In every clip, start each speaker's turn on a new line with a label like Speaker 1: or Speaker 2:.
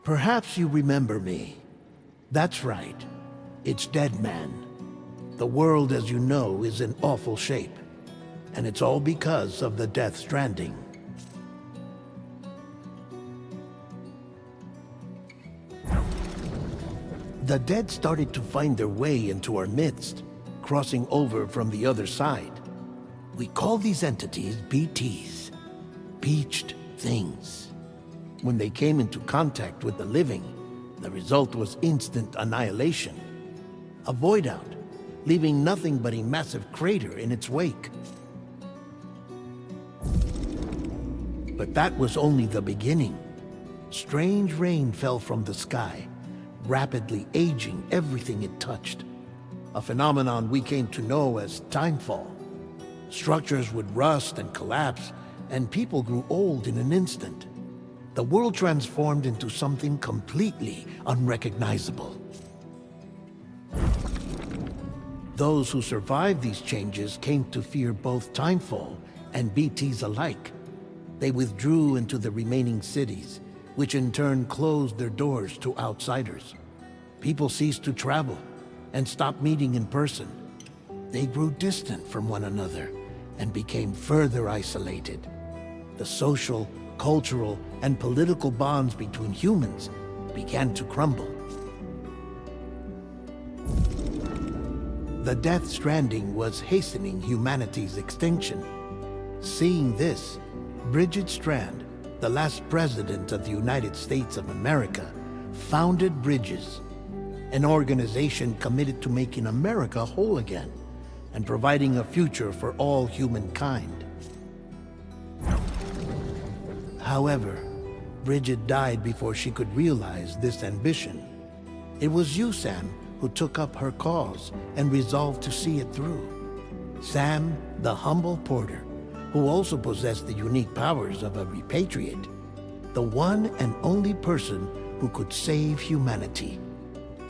Speaker 1: Perhaps you remember me. That's right. It's Dead Man. The world, as you know, is in awful shape. And it's all because of the Death Stranding. The dead started to find their way into our midst, crossing over from the other side. We call these entities BTs, Beached Things. When they came into contact with the living, the result was instant annihilation. A void out, leaving nothing but a massive crater in its wake. But that was only the beginning. Strange rain fell from the sky, rapidly aging everything it touched. A phenomenon we came to know as timefall. Structures would rust and collapse, and people grew old in an instant. The world transformed into something completely unrecognizable. Those who survived these changes came to fear both timefall and BTs alike. They withdrew into the remaining cities, which in turn closed their doors to outsiders. People ceased to travel and stopped meeting in person. They grew distant from one another and became further isolated. The social, cultural, and political bonds between humans began to crumble. The Death Stranding was hastening humanity's extinction. Seeing this, Bridget Strand, the last president of the United States of America, founded Bridges, an organization committed to making America whole again and providing a future for all humankind. However, Bridget died before she could realize this ambition. It was you, Sam, who took up her cause and resolved to see it through. Sam, the humble porter, who also possessed the unique powers of a repatriate, the one and only person who could save humanity.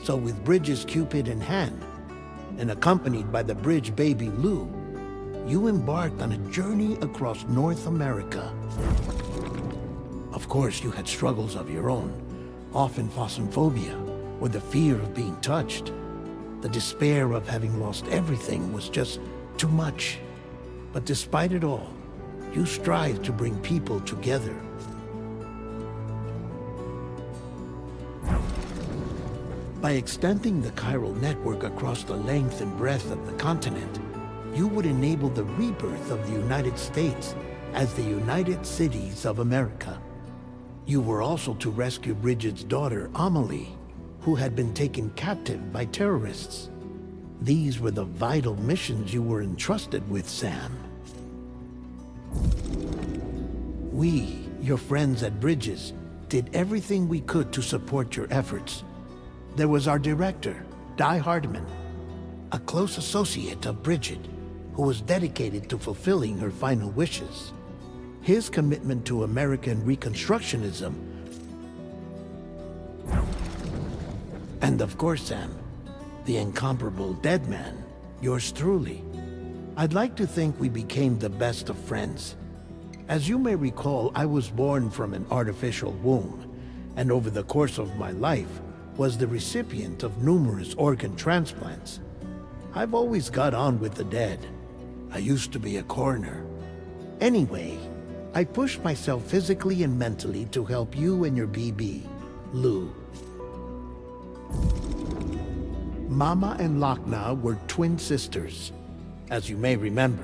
Speaker 1: So with Bridges' Cupid in hand, and accompanied by the bridge baby Lou, you embarked on a journey across North America. Of course, you had struggles of your own, often phasmophobia, or the fear of being touched. The despair of having lost everything was just too much. But despite it all, you strive to bring people together. By extending the chiral network across the length and breadth of the continent, you would enable the rebirth of the United States as the United Cities of America. You were also to rescue Bridget's daughter, Amelie, who had been taken captive by terrorists. These were the vital missions you were entrusted with, Sam. We, your friends at Bridges, did everything we could to support your efforts. There was our director, Di Hardman, a close associate of Bridget, who was dedicated to fulfilling her final wishes. His commitment to American Reconstructionism, and of course, Sam, the incomparable Dead Man, yours truly. I'd like to think we became the best of friends. As you may recall, I was born from an artificial womb, and over the course of my life, was the recipient of numerous organ transplants. I've always got on with the dead. I used to be a coroner. Anyway, I pushed myself physically and mentally to help you and your BB, Lou. Mama and Lakna were twin sisters, as you may remember.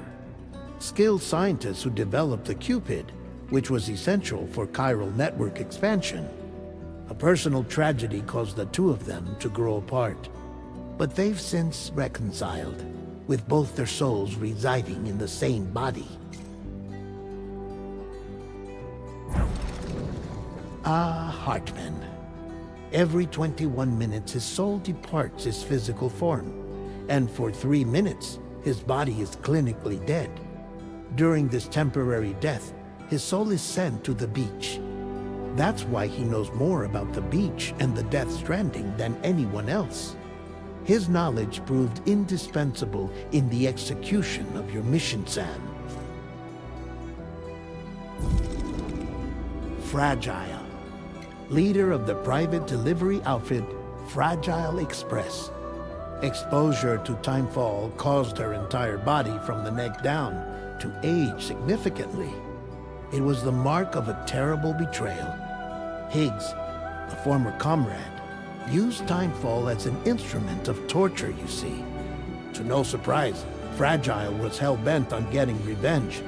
Speaker 1: Skilled scientists who developed the Cupid, which was essential for chiral network expansion. A personal tragedy caused the two of them to grow apart. But they've since reconciled, with both their souls residing in the same body. Hartman. Every 21 minutes his soul departs his physical form, and for 3 minutes his body is clinically dead. During this temporary death, his soul is sent to the beach. That's why he knows more about the beach and the Death Stranding than anyone else. His knowledge proved indispensable in the execution of your mission, Sam. Fragile, leader of the private delivery outfit Fragile Express. Exposure to timefall caused her entire body from the neck down to age significantly. It was the mark of a terrible betrayal. Higgs, a former comrade, used timefall as an instrument of torture, you see. To no surprise, Fragile was hell-bent on getting revenge.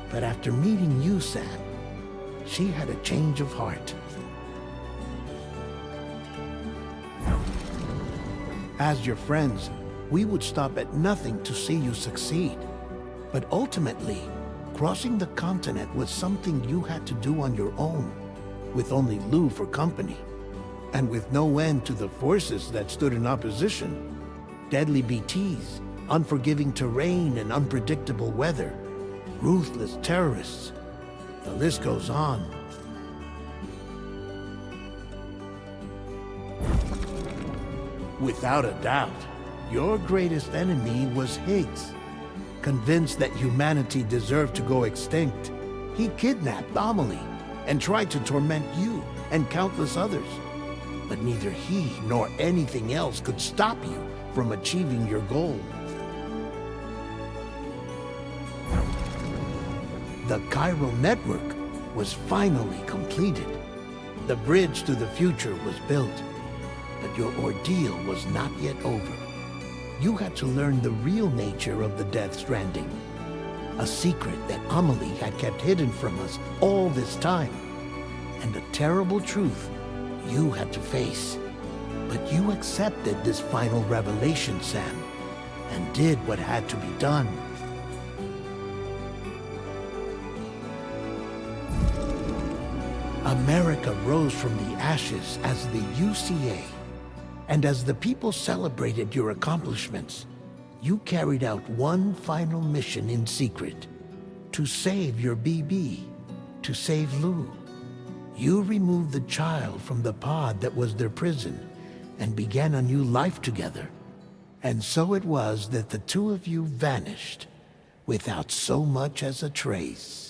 Speaker 1: But after meeting you, Sam, she had a change of heart. As your friends, we would stop at nothing to see you succeed. But ultimately, crossing the continent was something you had to do on your own, with only Lou for company, and with no end to the forces that stood in opposition. Deadly BTs, unforgiving terrain and unpredictable weather, ruthless terrorists. The list goes on. Without a doubt, your greatest enemy was Higgs. Convinced that humanity deserved to go extinct, he kidnapped Amelie and tried to torment you and countless others. But neither he nor anything else could stop you from achieving your goal. The chiral network was finally completed. The bridge to the future was built. But your ordeal was not yet over. You had to learn the real nature of the Death Stranding. A secret that Amelie had kept hidden from us all this time. And a terrible truth you had to face. But you accepted this final revelation, Sam, and did what had to be done. America rose from the ashes as the UCA. And as the people celebrated your accomplishments, you carried out one final mission in secret. To save your BB. To save Lou. You removed the child from the pod that was their prison and began a new life together. And so it was that the two of you vanished without so much as a trace.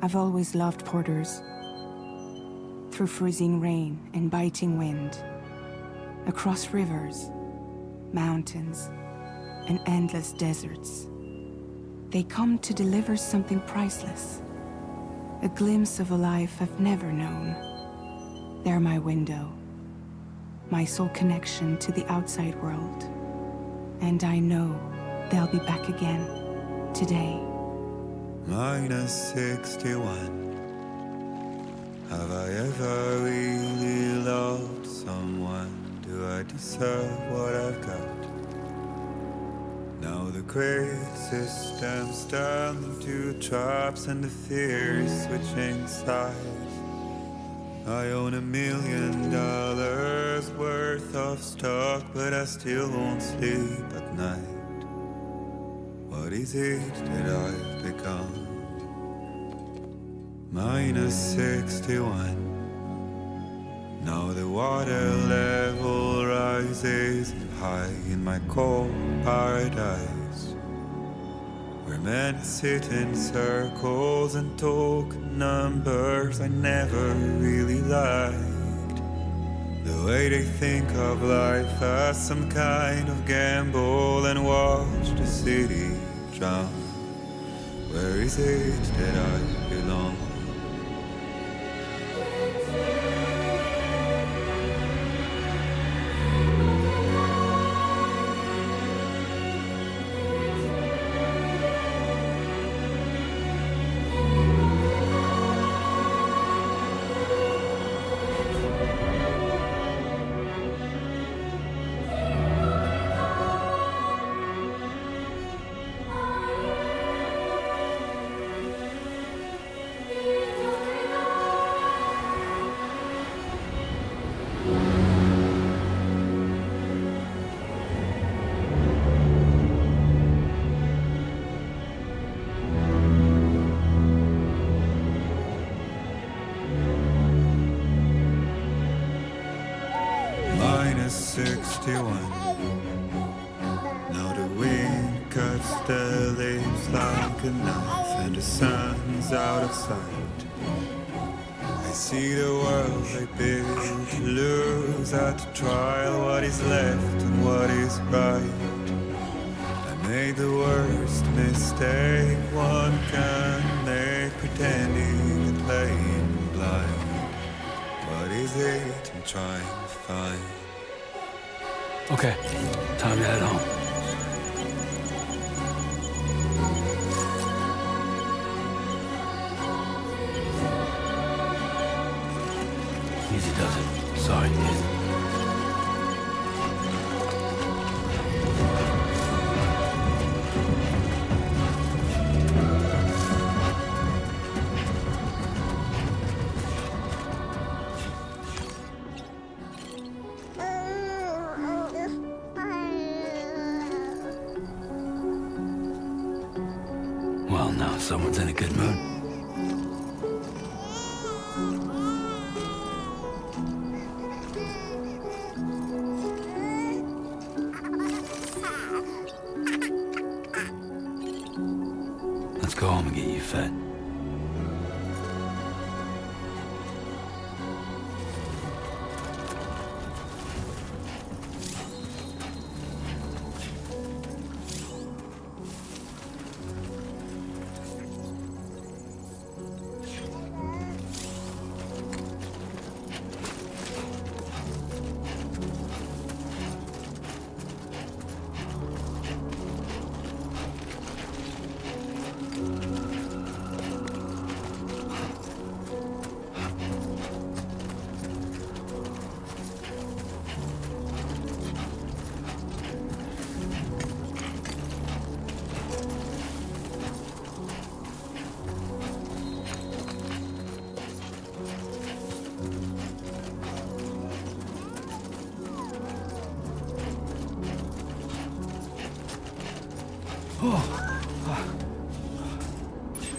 Speaker 2: I've always loved porters. Through freezing rain and biting wind, across rivers, mountains, and endless deserts, they come to deliver something priceless, a glimpse of a life I've never known. They're my window, my sole connection to the outside world. And I know they'll be back again, today.
Speaker 3: Minus 61. Have I ever really loved someone? Do I deserve what I've got? Now the great systems turn them to traps and the fears switching sides. I own $1 million worth of stock, but I still won't sleep at night. What is it that I've become? Minus 61. Now the water level rises high in my cold paradise, where men sit in circles and talk numbers I never really liked. The way they think of life as some kind of gamble and watch the city drown. Where is it that I belong? Minus 61. Now the wind cuts the leaves like a knife and the sun's out of sight. I see the world they build to lose at the trial, what is left and what is right. I made the worst mistake one can make, pretending and playing blind. What is it I'm trying to find?
Speaker 4: Okay, time to head home. Easy does it. Sorry, kid. Well, now someone's in a good mood. Let's go home and get you fed.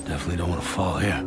Speaker 4: Definitely don't want to fall here.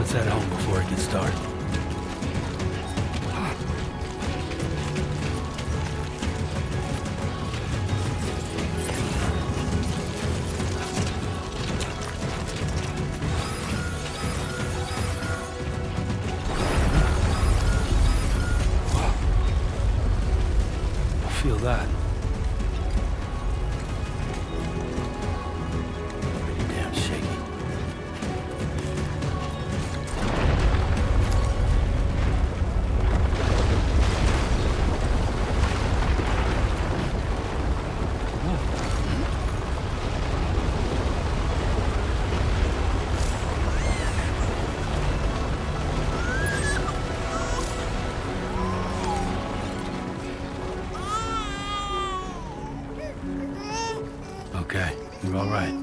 Speaker 4: Let's head home before it gets dark. Feel that. Pretty damn shaky. Okay, you're all right.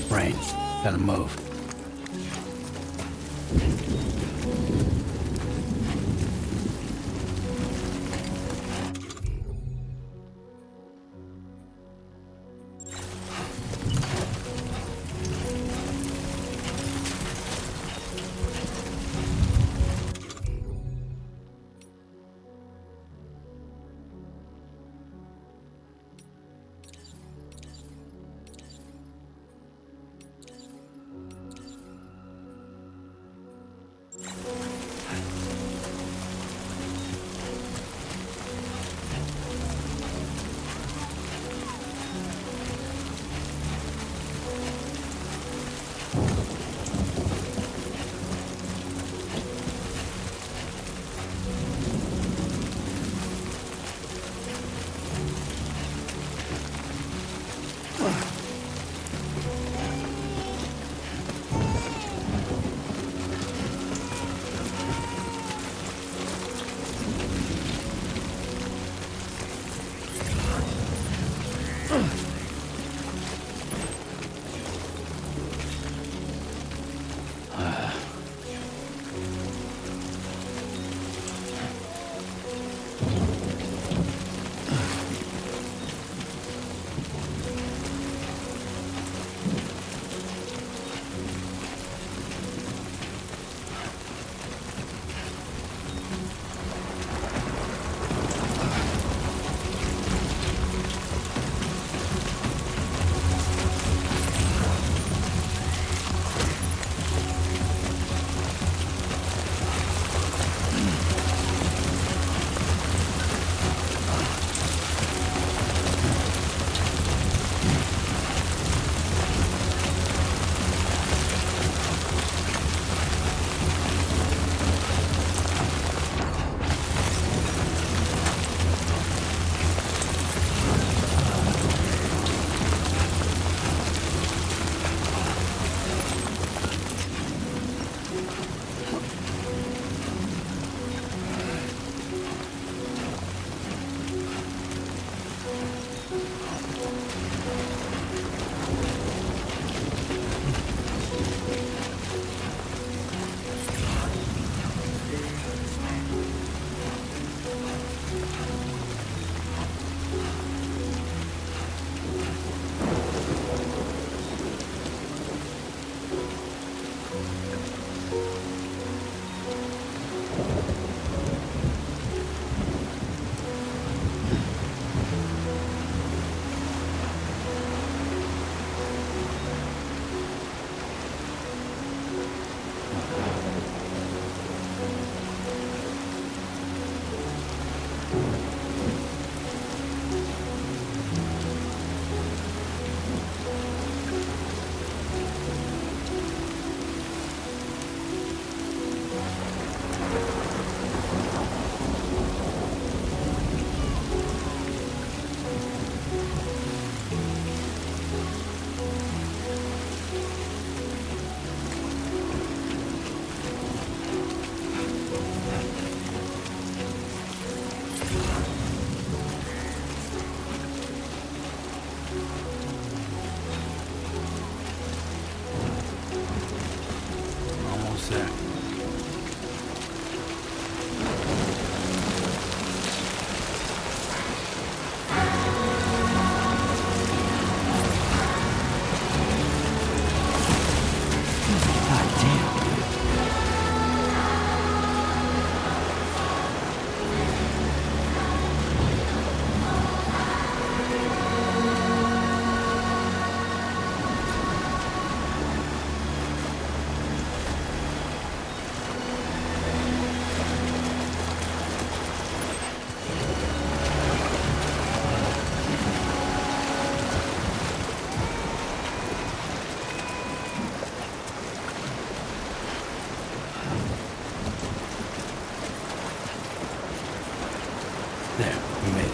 Speaker 4: Rain. Gotta move. There, we made it.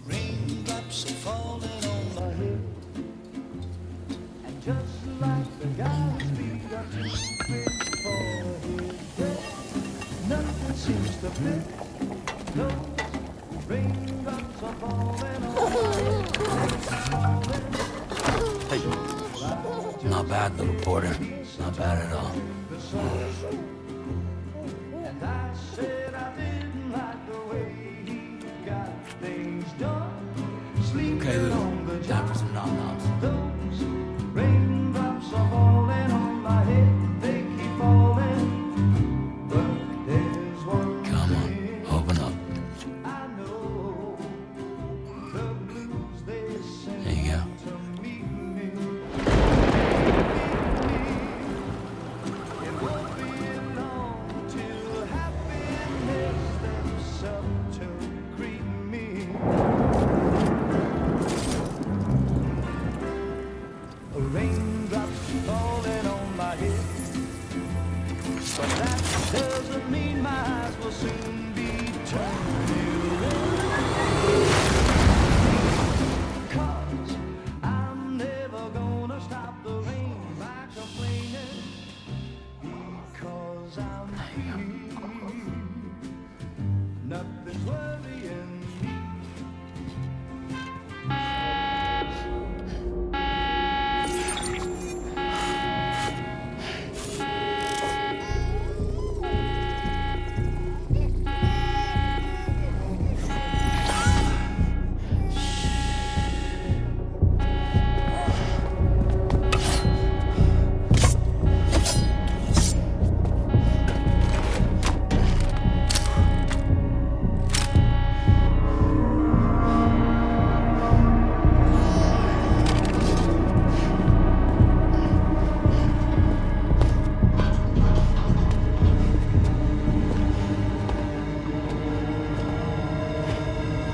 Speaker 5: Raindrops are falling on my head, and just like the guy's feet are too big for his head, nothing seems to fit. Those raindrops are falling on my head.
Speaker 4: Hey, not bad, little porter. Not bad at all.
Speaker 5: And I said I didn't like the way he got things done.
Speaker 4: Okay, Lou. Time for some nom-noms.
Speaker 5: Those raindrops are falling on my head, they keep falling. But there's one
Speaker 4: Come on,
Speaker 5: thing
Speaker 4: open up.
Speaker 5: I know, the blues they sing
Speaker 4: There you go.
Speaker 5: to meet me. It won't be long till happiness steps up to greet me. Raindrops falling on my head, but that doesn't mean my eyes will soon be turning red. 'Cause I'm never gonna stop the rain by complaining, because I'm free. Nothing's worrying me.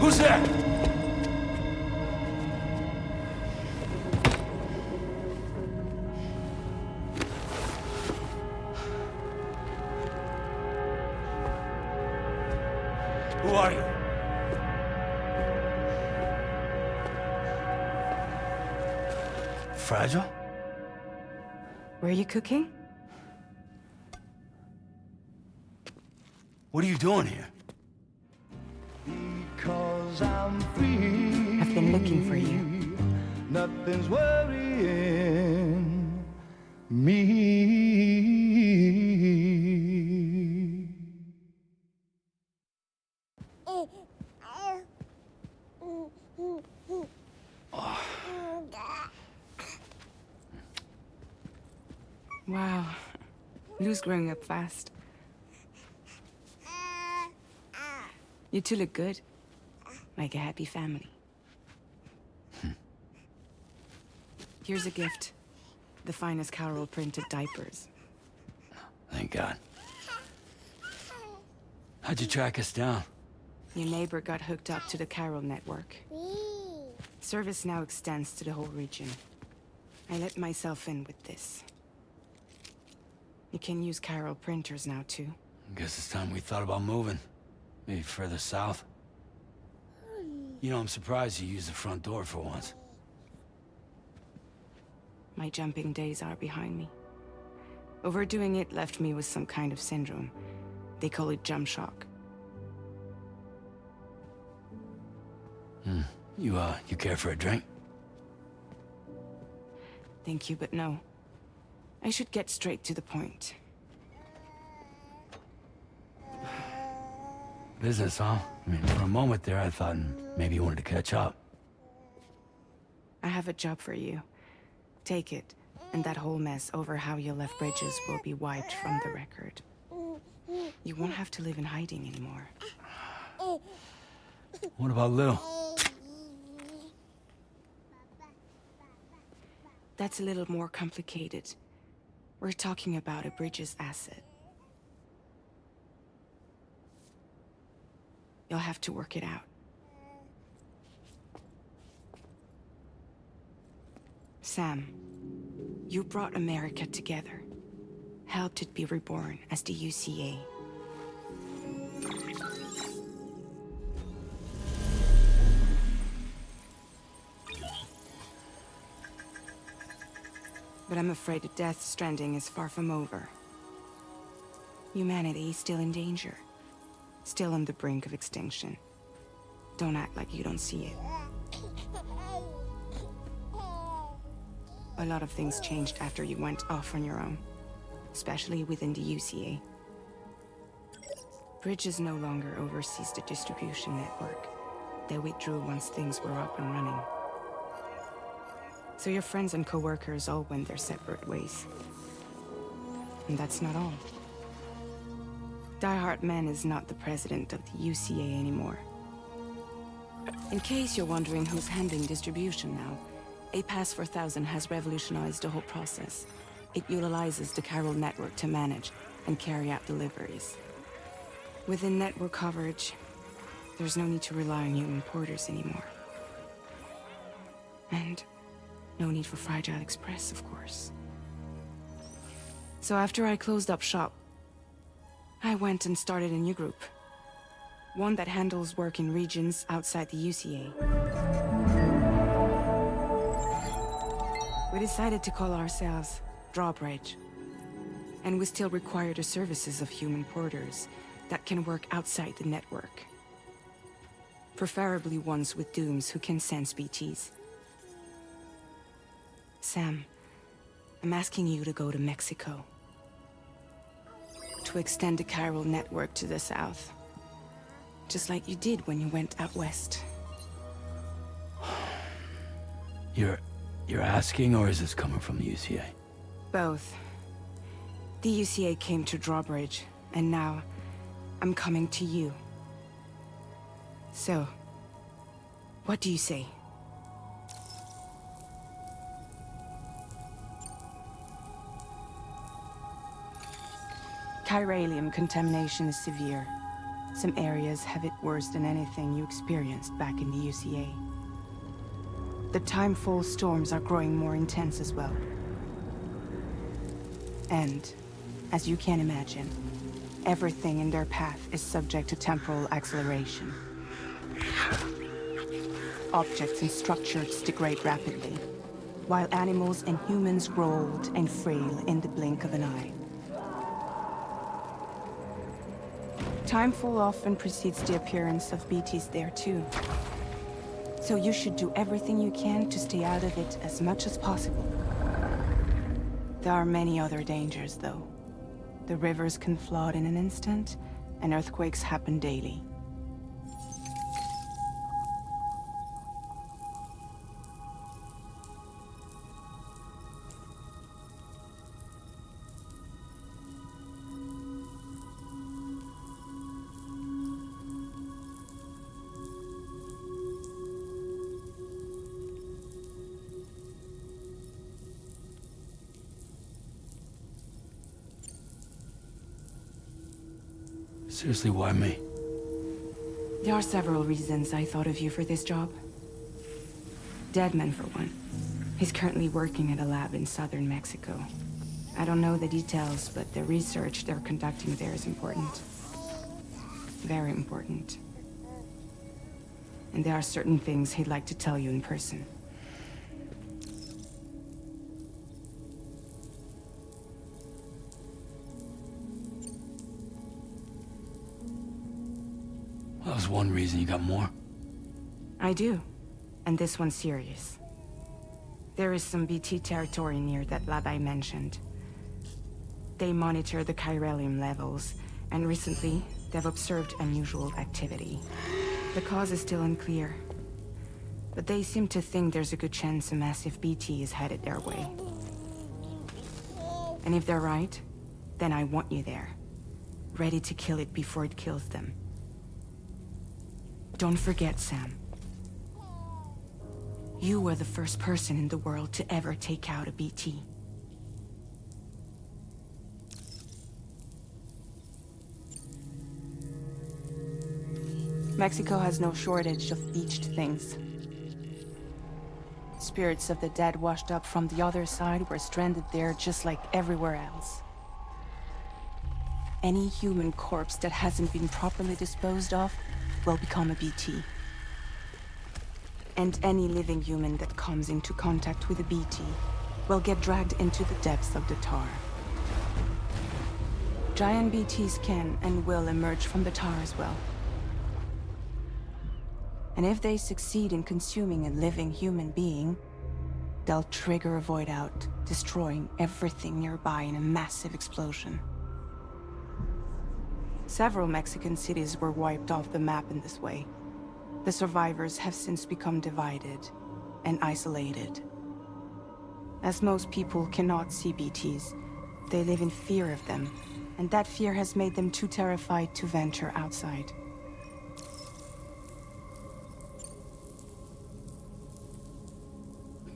Speaker 4: Who's there? Who are you? Fragile?
Speaker 2: Were you cooking?
Speaker 4: What are you doing here?
Speaker 5: Because I'm free.
Speaker 2: I've been looking for you.
Speaker 5: Nothing's worrying me.
Speaker 2: Wow. Lou's growing up fast. You two look good. like a happy family. Here's a gift. The finest Carol printed diapers.
Speaker 4: Thank God. How'd you track us down?
Speaker 2: Your neighbor got hooked up to the Carol network. Service now extends to the whole region. I let myself in with this. You can use Carol printers now, too.
Speaker 4: Guess it's time we thought about moving. Maybe further south. You know, I'm surprised you used the front door for once.
Speaker 2: My jumping days are behind me. Overdoing it left me with some kind of syndrome. They call it jump shock.
Speaker 4: You care for a drink?
Speaker 2: Thank you, but no. I should get straight to the point.
Speaker 4: Business, huh? I mean, for a moment there, I thought maybe you wanted to catch up.
Speaker 2: I have a job for you. Take it, and that whole mess over how you left Bridges will be wiped from the record. You won't have to live in hiding anymore.
Speaker 4: What about Lil?
Speaker 2: That's a little more complicated. We're talking about a Bridges asset. You'll have to work it out. Sam, you brought America together. Helped it be reborn as the UCA. But I'm afraid that Death Stranding is far from over. Humanity is still in danger. Still on the brink of extinction. Don't act like you don't see it. A lot of things changed after you went off on your own. Especially within the UCA. Bridges no longer oversees the distribution network. They withdrew once things were up and running. So your friends and co-workers all went their separate ways. And that's not all. Die Hard Man is not the president of the UCA anymore. In case you're wondering who's handling distribution now, A Pass 4000 has revolutionized the whole process. It utilizes the Carol network to manage and carry out deliveries. Within network coverage, there's no need to rely on human porters anymore. And no need for Fragile Express, of course. So after I closed up shop, I went and started a new group. One that handles work in regions outside the UCA. We decided to call ourselves Drawbridge. And we still require the services of human porters that can work outside the network. Preferably ones with dooms who can sense BTs. Sam, I'm asking you to go to Mexico. To extend the Carol network to the south. Just like you did when you went out west.
Speaker 4: You're asking, or is this coming from the UCA?
Speaker 2: Both. The UCA came to Drawbridge, and now I'm coming to you. So, what do you say? Chiralium contamination is severe. Some areas have it worse than anything you experienced back in the UCA. The timefall storms are growing more intense as well. And, as you can imagine, everything in their path is subject to temporal acceleration. Objects and structures degrade rapidly, while animals and humans grow old and frail in the blink of an eye. Timefall often precedes the appearance of BTs there too. So you should do everything you can to stay out of it as much as possible. There are many other dangers, though. The rivers can flood in an instant, and earthquakes happen daily.
Speaker 4: Seriously, why me?
Speaker 2: There are several reasons I thought of you for this job. Deadman, for one. He's currently working at a lab in southern Mexico. I don't know the details, but the research they're conducting there is important. Very important. And there are certain things he'd like to tell you in person.
Speaker 4: That was one reason. You got more?
Speaker 2: I do. And this one's serious. There is some BT territory near that lab I mentioned. They monitor the chiralium levels, and recently, they've observed unusual activity. The cause is still unclear, but they seem to think there's a good chance a massive BT is headed their way. And if they're right, then I want you there, ready to kill it before it kills them. Don't forget, Sam. You were the first person in the world to ever take out a BT. Mexico has no shortage of beached things. Spirits of the dead washed up from the other side were stranded there just like everywhere else. Any human corpse that hasn't been properly disposed of will become a BT. And any living human that comes into contact with a BT will get dragged into the depths of the tar. Giant BTs can and will emerge from the tar as well. And if they succeed in consuming a living human being, they'll trigger a void out, destroying everything nearby in a massive explosion. Several Mexican cities were wiped off the map in this way. The survivors have since become divided and isolated. As most people cannot see BTs, they live in fear of them, and that fear has made them too terrified to venture outside.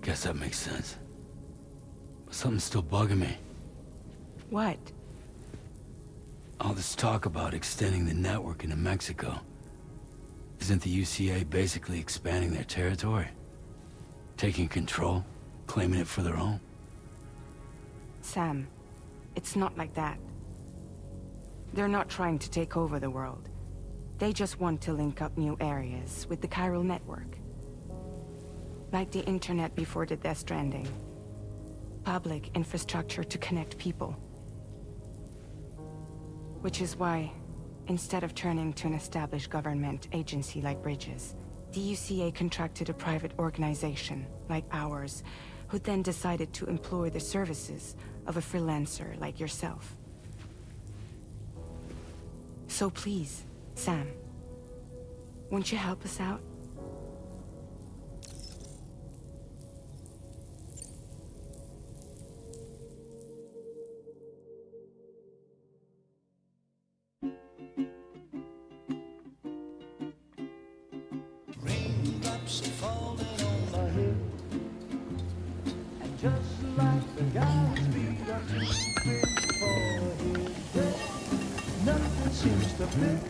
Speaker 4: Guess that makes sense. But something's still bugging me.
Speaker 2: What?
Speaker 4: All this talk about extending the network into Mexico. Isn't the UCA basically expanding their territory? Taking control? Claiming it for their own?
Speaker 2: Sam, it's not like that. They're not trying to take over the world. They just want to link up new areas with the chiral network. Like the internet before the Death Stranding. Public infrastructure to connect people. Which is why, instead of turning to an established government agency like Bridges, the UCA contracted a private organization, like ours, who then decided to employ the services of a freelancer like yourself. So please, Sam, won't you help us out?
Speaker 5: Raindrops are falling on my head, and just like the guy's feet are too big for his head, nothing seems to fit.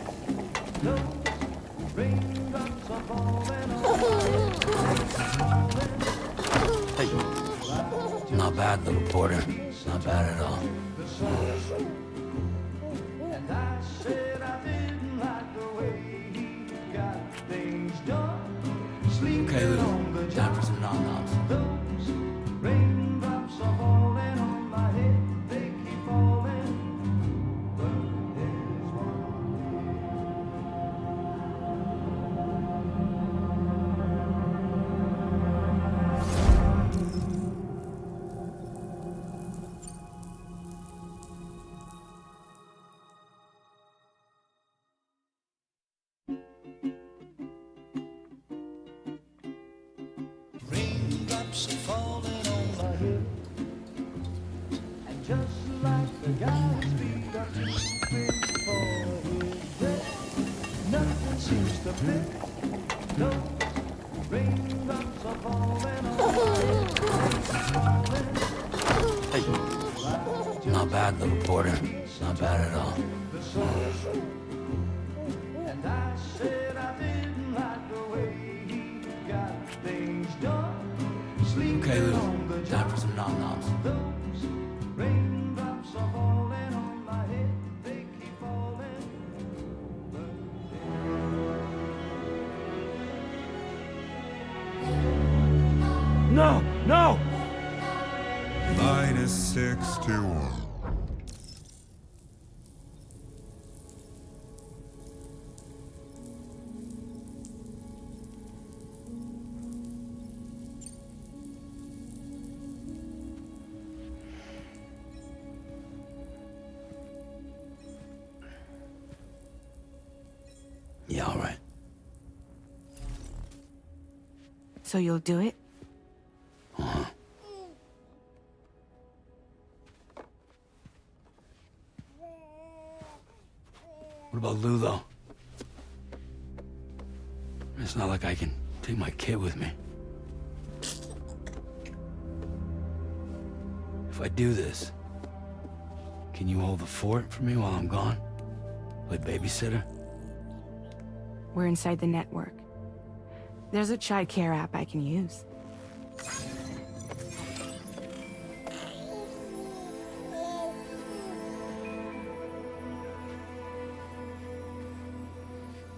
Speaker 5: Those raindrops are falling on my head.
Speaker 4: Hey. Not bad, little porter. Not bad at all.
Speaker 5: And I said I didn't like the way he got things done.
Speaker 4: Okay, Lou. Time for some nom-noms.
Speaker 5: Those raindrops are falling on my head. They keep falling. But there's one. Raindrops are falling on my head, and just like the guy's feet are too big for his head, nothing seems to fit. Those raindrops are falling on my head.
Speaker 4: Hey. Not bad, little porter. Not bad at all. Okay, Lou. Time for some nom-noms.
Speaker 5: Raindrops are falling on my head, they keep falling.
Speaker 4: No! No!
Speaker 3: -61.
Speaker 4: Yeah, all right.
Speaker 2: So you'll do it?
Speaker 4: Uh-huh. What about Lou, though? It's not like I can take my kid with me. If I do this, can you hold the fort for me while I'm gone? Play babysitter?
Speaker 2: We're inside the network. There's a child care app I can use.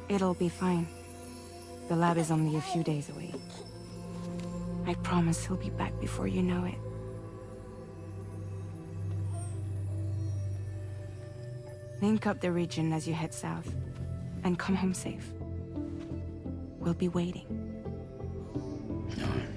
Speaker 2: It'll be fine. The lab is only a few days away. I promise he'll be back before you know it. Link up the region as you head south, and come home safe. We'll be waiting.
Speaker 4: All right.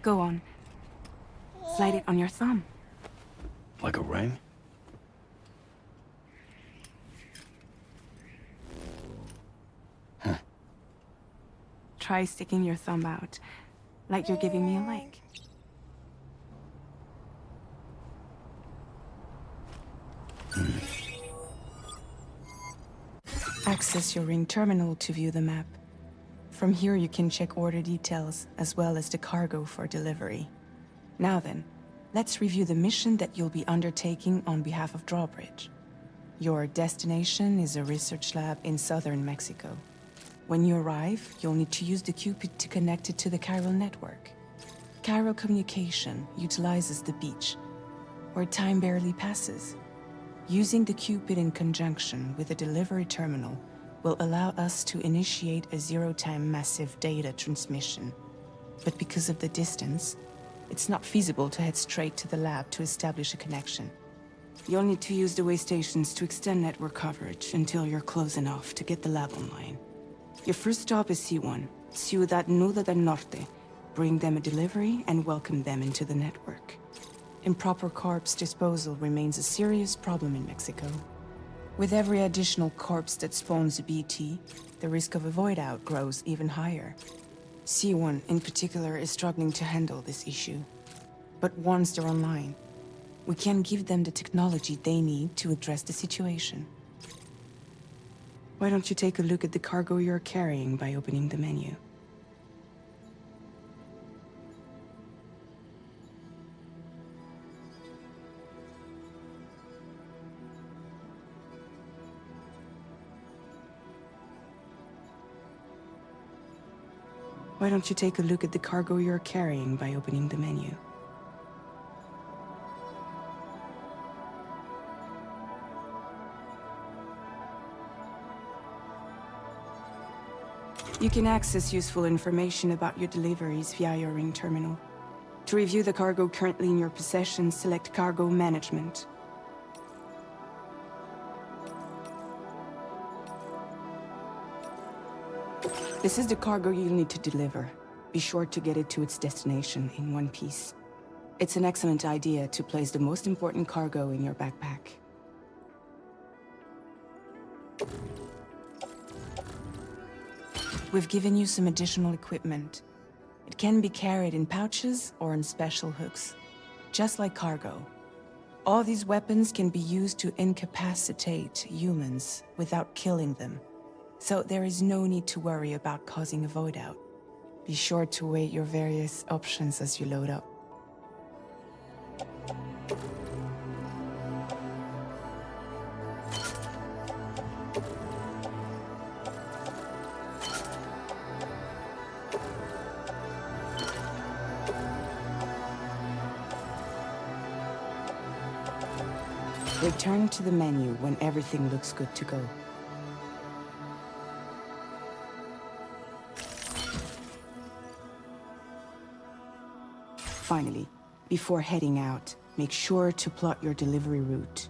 Speaker 2: Go on. Slide it on your thumb.
Speaker 4: Like a ring?
Speaker 2: Try sticking your thumb out, like you're giving me a like. Access your ring terminal to view the map. From here you can check order details, as well as the cargo for delivery. Now then, let's review the mission that you'll be undertaking on behalf of Drawbridge. Your destination is a research lab in southern Mexico. When you arrive, you'll need to use the Cupid to connect it to the chiral network. Chiral communication utilizes the beach, where time barely passes. Using the Cupid in conjunction with a delivery terminal will allow us to initiate a zero-time massive data transmission. But because of the distance, it's not feasible to head straight to the lab to establish a connection. You'll need to use the way stations to extend network coverage until you're close enough to get the lab online. Your first stop is C1, Ciudad Nuda del Norte. Bring them a delivery and welcome them into the network. Improper corpse disposal remains a serious problem in Mexico. With every additional corpse that spawns a BT, the risk of a void out grows even higher. C1 in particular is struggling to handle this issue. But once they're online, we can give them the technology they need to address the situation. Why don't you take a look at the cargo you're carrying by opening the menu? Why don't you take a look at the cargo you're carrying by opening the menu? You can access useful information about your deliveries via your ring terminal. To review the cargo currently in your possession, select Cargo Management. This is the cargo you'll need to deliver. Be sure to get it to its destination in one piece. It's an excellent idea to place the most important cargo in your backpack. We've given you some additional equipment. It can be carried in pouches or in special hooks, just like cargo. All these weapons can be used to incapacitate humans without killing them. So there is no need to worry about causing a void out. Be sure to weigh your various options as you load up. Return to the menu when everything looks good to go. Finally, before heading out, make sure to plot your delivery route.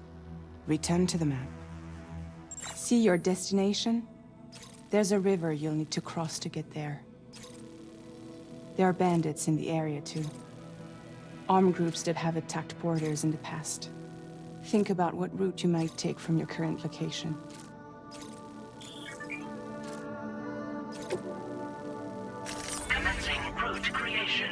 Speaker 2: Return to the map. See your destination? There's a river you'll need to cross to get there. There are bandits in the area too. Armed groups that have attacked borders in the past. Think about what route you might take from your current location.
Speaker 6: Commencing route creation.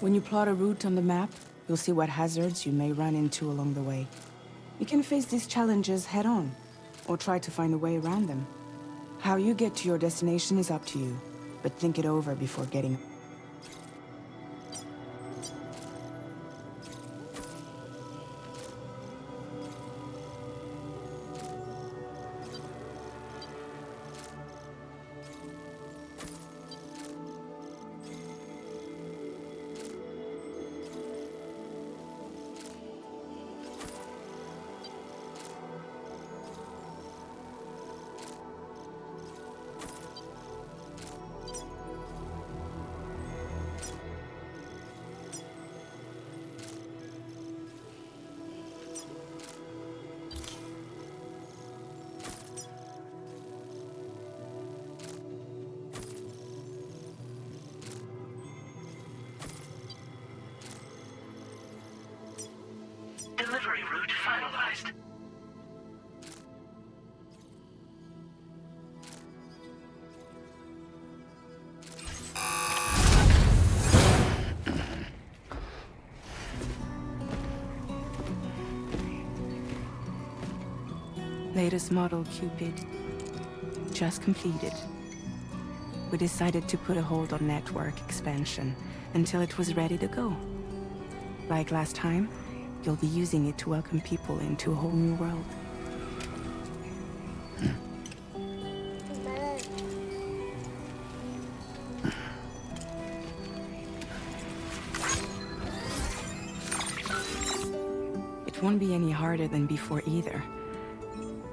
Speaker 2: When you plot a route on the map, you'll see what hazards you may run into along the way. You can face these challenges head-on, or try to find a way around them. How you get to your destination is up to you, but think it over before getting...
Speaker 6: Delivery route finalized.
Speaker 2: Latest model Cupid. Just completed. We decided to put a hold on network expansion until it was ready to go. Like last time, you'll be using it to welcome people into a whole new world. It won't be any harder than before either.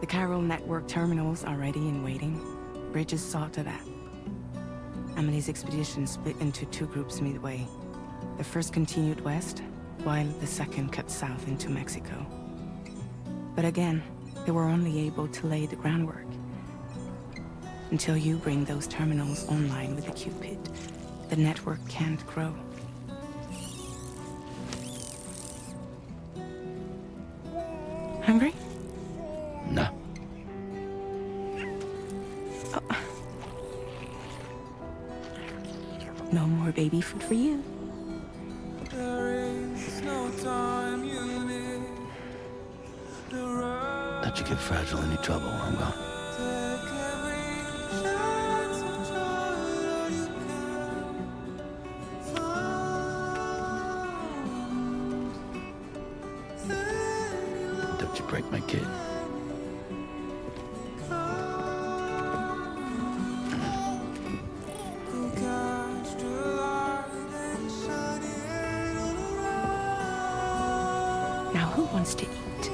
Speaker 2: The Chiral network terminals are ready and waiting. Bridges saw to that. Emily's expedition split into two groups midway. The first continued west, while the second cut south into Mexico. But again, they were only able to lay the groundwork. Until you bring those terminals online with the Cupid, the network can't grow. Hungry?
Speaker 4: No.
Speaker 2: No more baby food for you.
Speaker 4: Let you get fragile any trouble, I'm gone. Don't you break my kid.
Speaker 2: Now who wants to eat?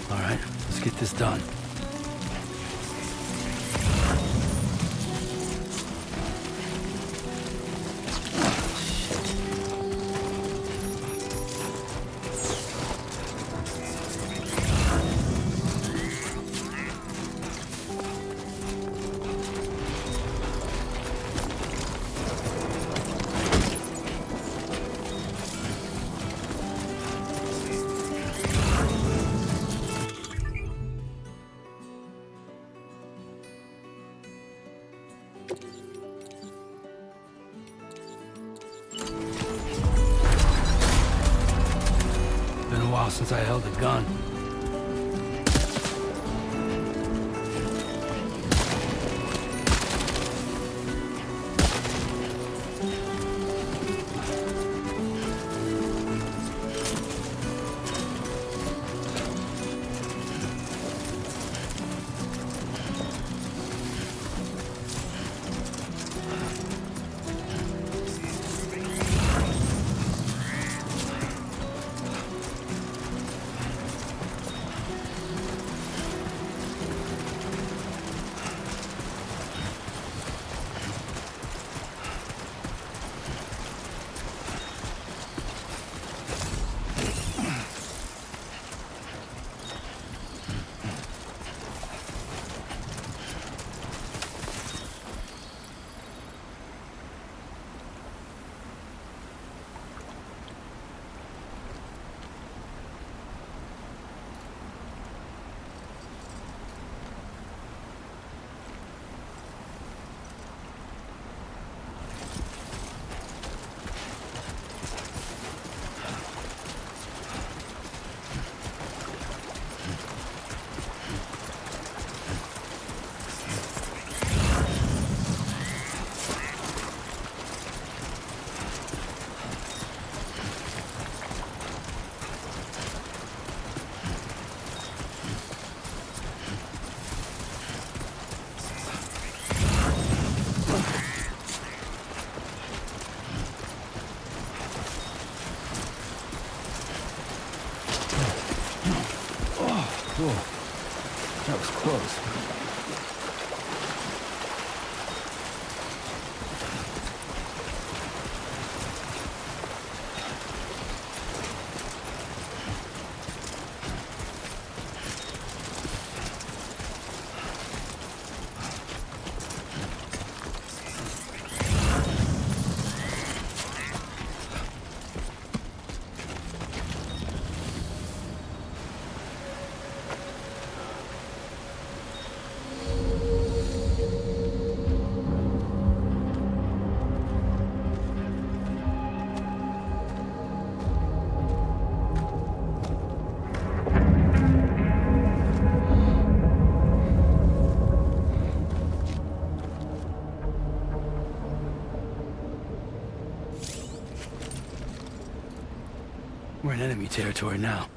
Speaker 4: All right, let's get this done. Been a while since I held a gun. Whoa, that was close. We're in enemy territory now.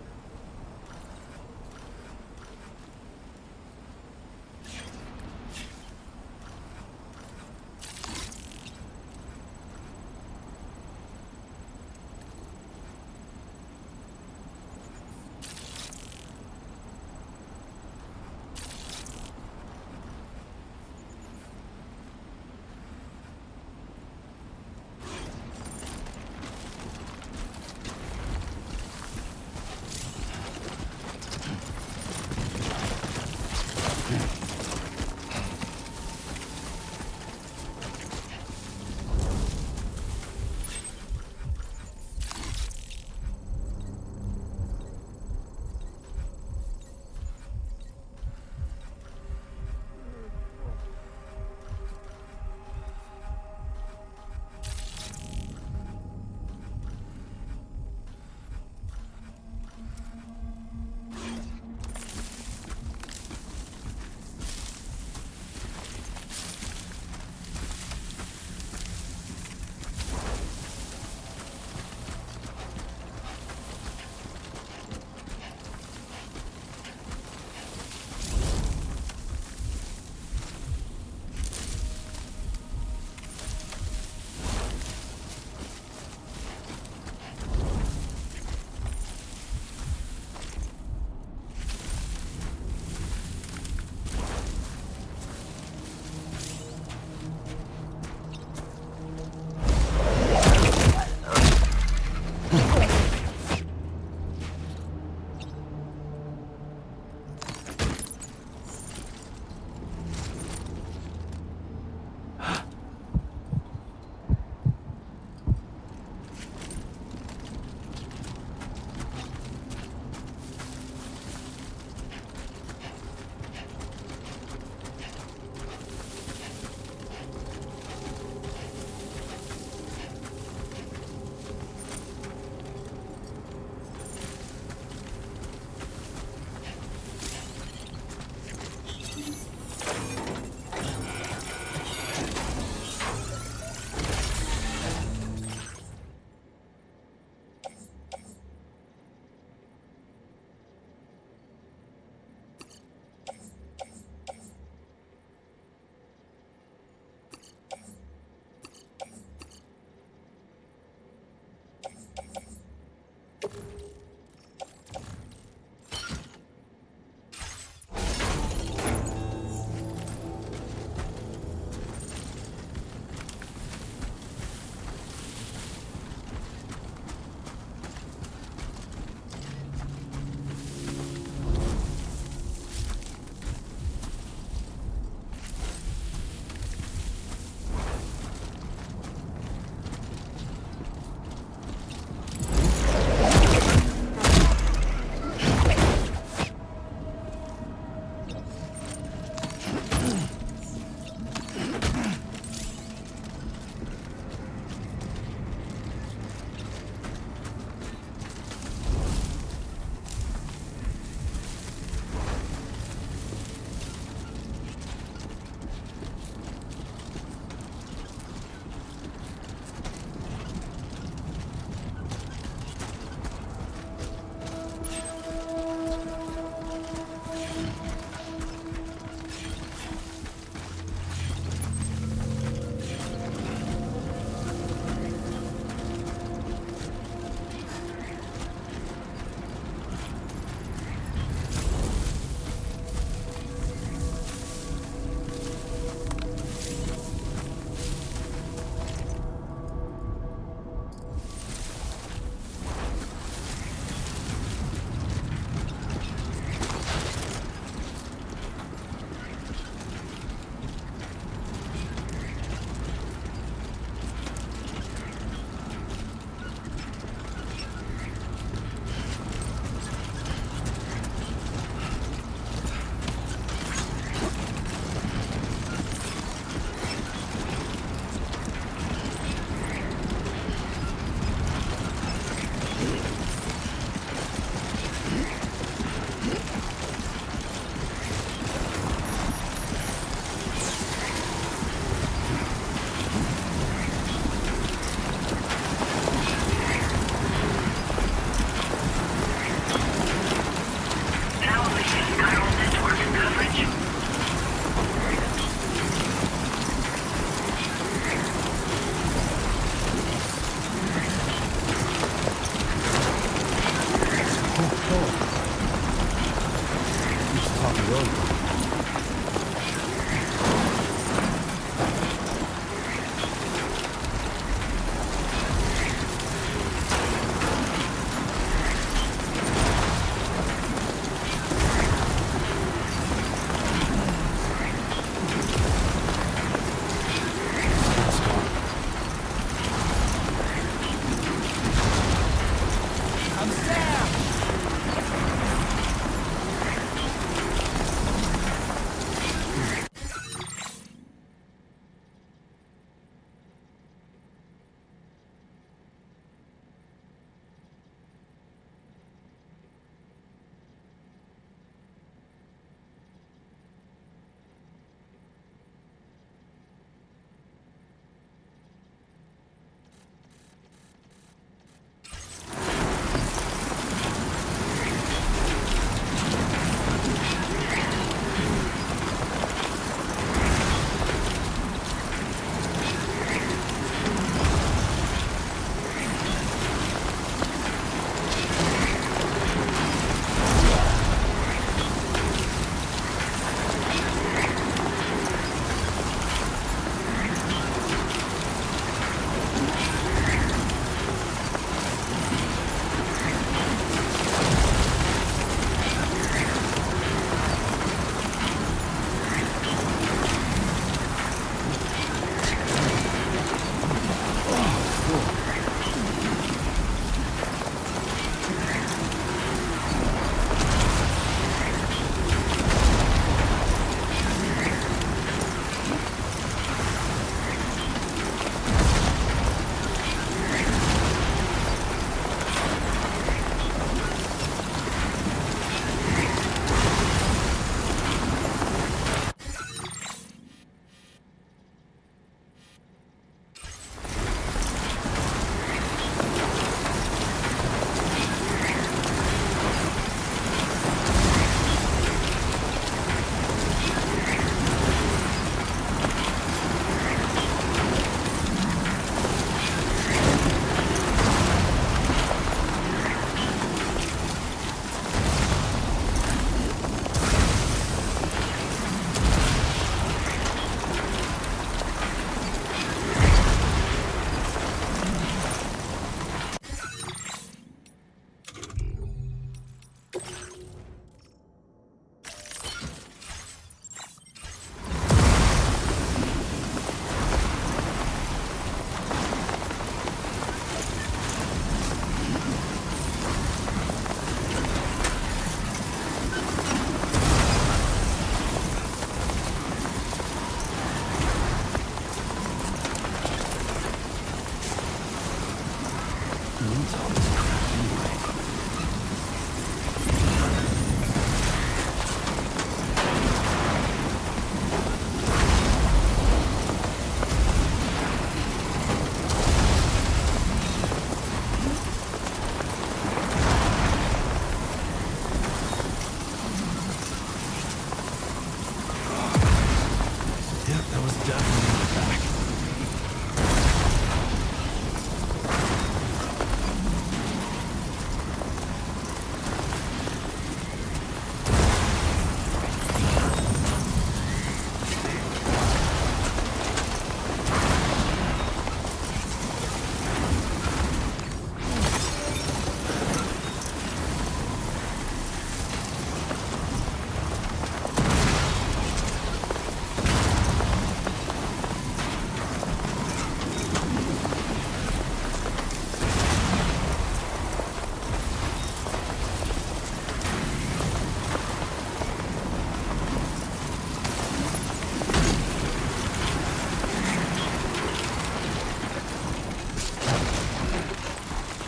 Speaker 4: needs all this crap anyway? Yep, that was definitely an attack.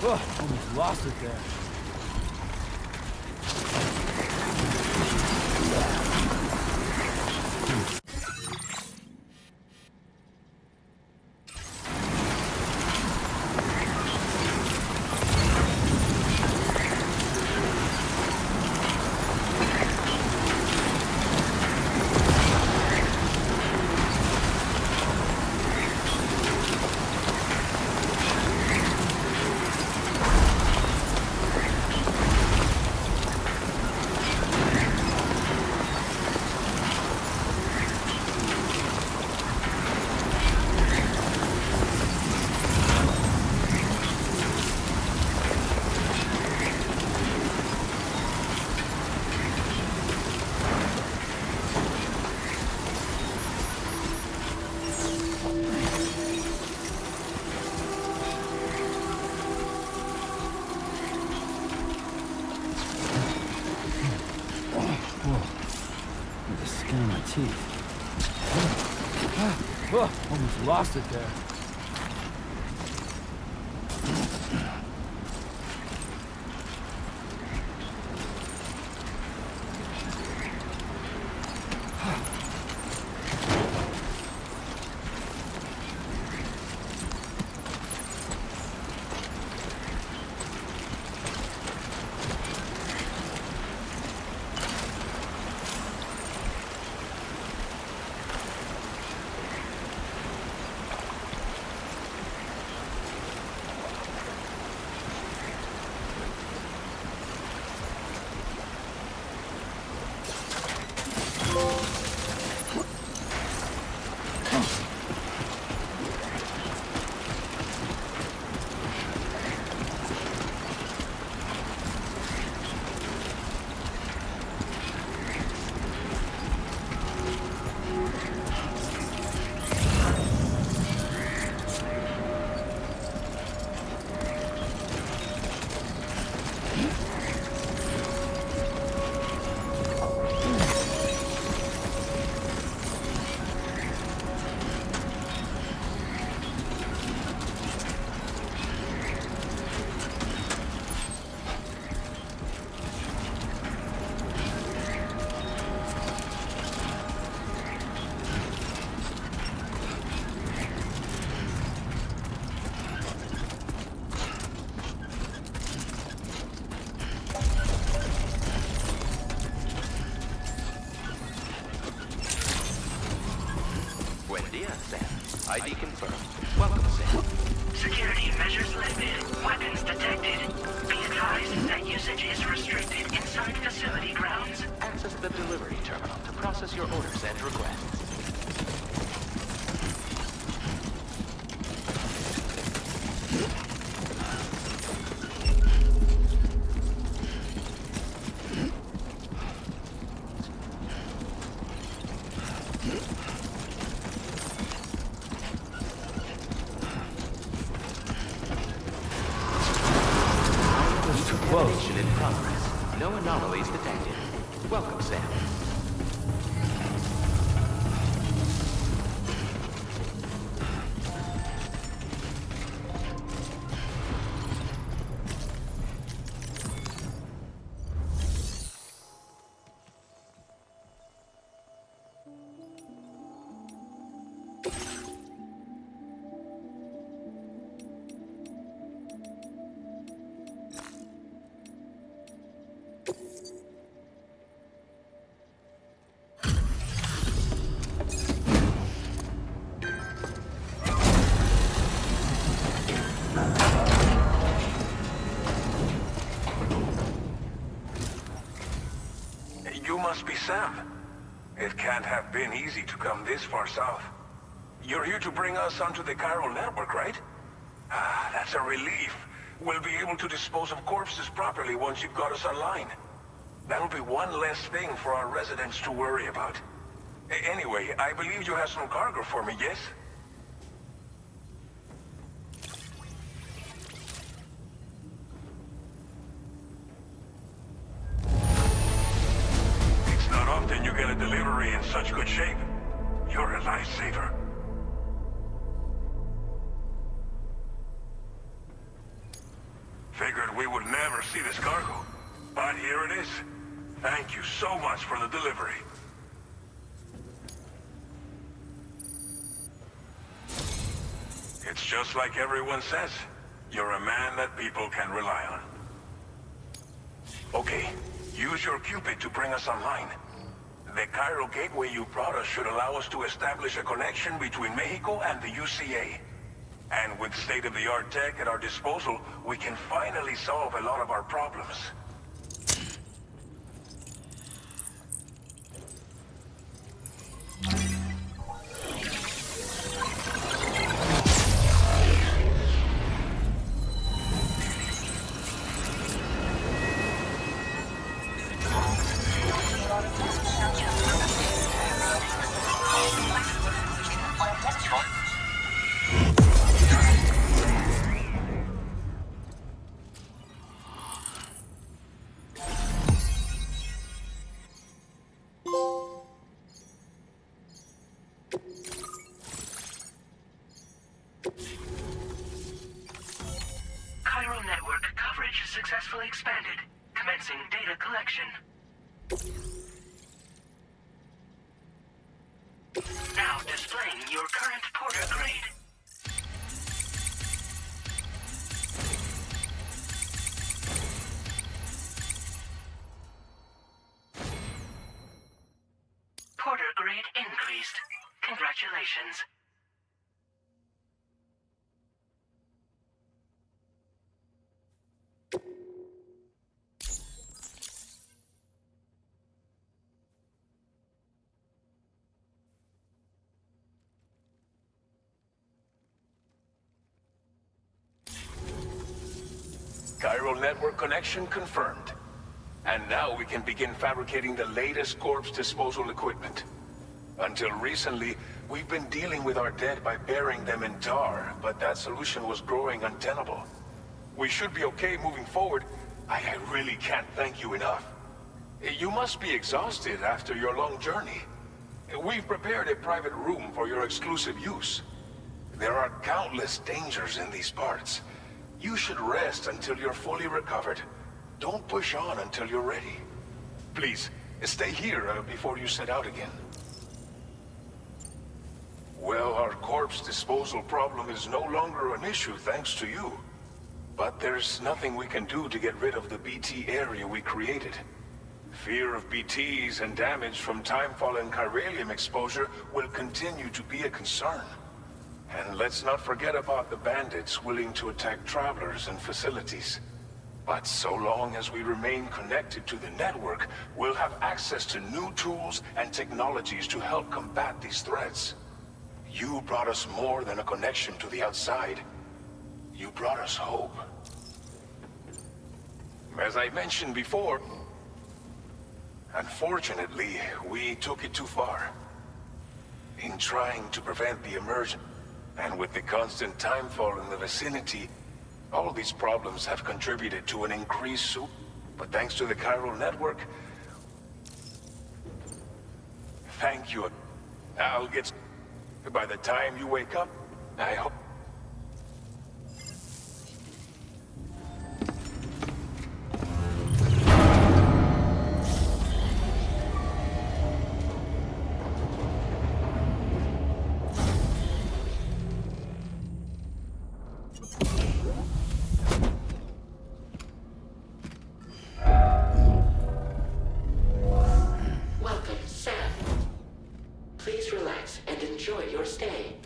Speaker 4: Oh, almost lost it there. The skin on my teeth. Almost lost it there.
Speaker 7: ID confirmed. Welcome, Sam.
Speaker 6: Security measures lifted. Weapons detected. Be advised that usage is restricted inside facility grounds.
Speaker 7: Access the delivery terminal to process your orders and requests. Mission in progress. No anomalies detected. Welcome, Sam.
Speaker 8: You must be Sam. It can't have been easy to come this far south. You're here to bring us onto the chiral network, right? Ah, that's a relief. We'll be able to dispose of corpses properly once you've got us online. That'll be one less thing for our residents to worry about. Anyway, I believe you have some cargo for me, yes? It's not often you get a delivery in such good shape. You're a lifesaver. Figured we would never see this cargo, but here it is. Thank you so much for the delivery. It's just like everyone says. You're a man that people can rely on. Okay, use your Cupid to bring us online. The chiral gateway you brought us should allow us to establish a connection between Mexico and the UCA. And with state-of-the-art tech at our disposal, we can finally solve a lot of our problems.
Speaker 6: Chiral network coverage successfully expanded. Commencing data collection. Now displaying your current Porter grade. Porter grade increased. Congratulations.
Speaker 8: Chiral network connection confirmed. And now we can begin fabricating the latest corpse disposal equipment. Until recently, we've been dealing with our dead by burying them in tar, but that solution was growing untenable. We should be okay moving forward. I really can't thank you enough. You must be exhausted after your long journey. We've prepared a private room for your exclusive use. There are countless dangers in these parts. You should rest until you're fully recovered. Don't push on until you're ready. Please, stay here before you set out again. Well, our corpse disposal problem is no longer an issue thanks to you. But there's nothing we can do to get rid of the BT area we created. Fear of BTs and damage from timefall and chiralium exposure will continue to be a concern. And let's not forget about the bandits willing to attack travelers and facilities. But so long as we remain connected to the network, we'll have access to new tools and technologies to help combat these threats. You brought us more than a connection to the outside. You brought us hope. As I mentioned before, unfortunately, we took it too far. In trying to prevent the emergence, and with the constant timefall in the vicinity, all these problems have contributed to an increased soup. But thanks to the chiral network, thank you. I'll get... By the time you wake up, I hope...
Speaker 6: Welcome, Sam. Please relax and enjoy your stay.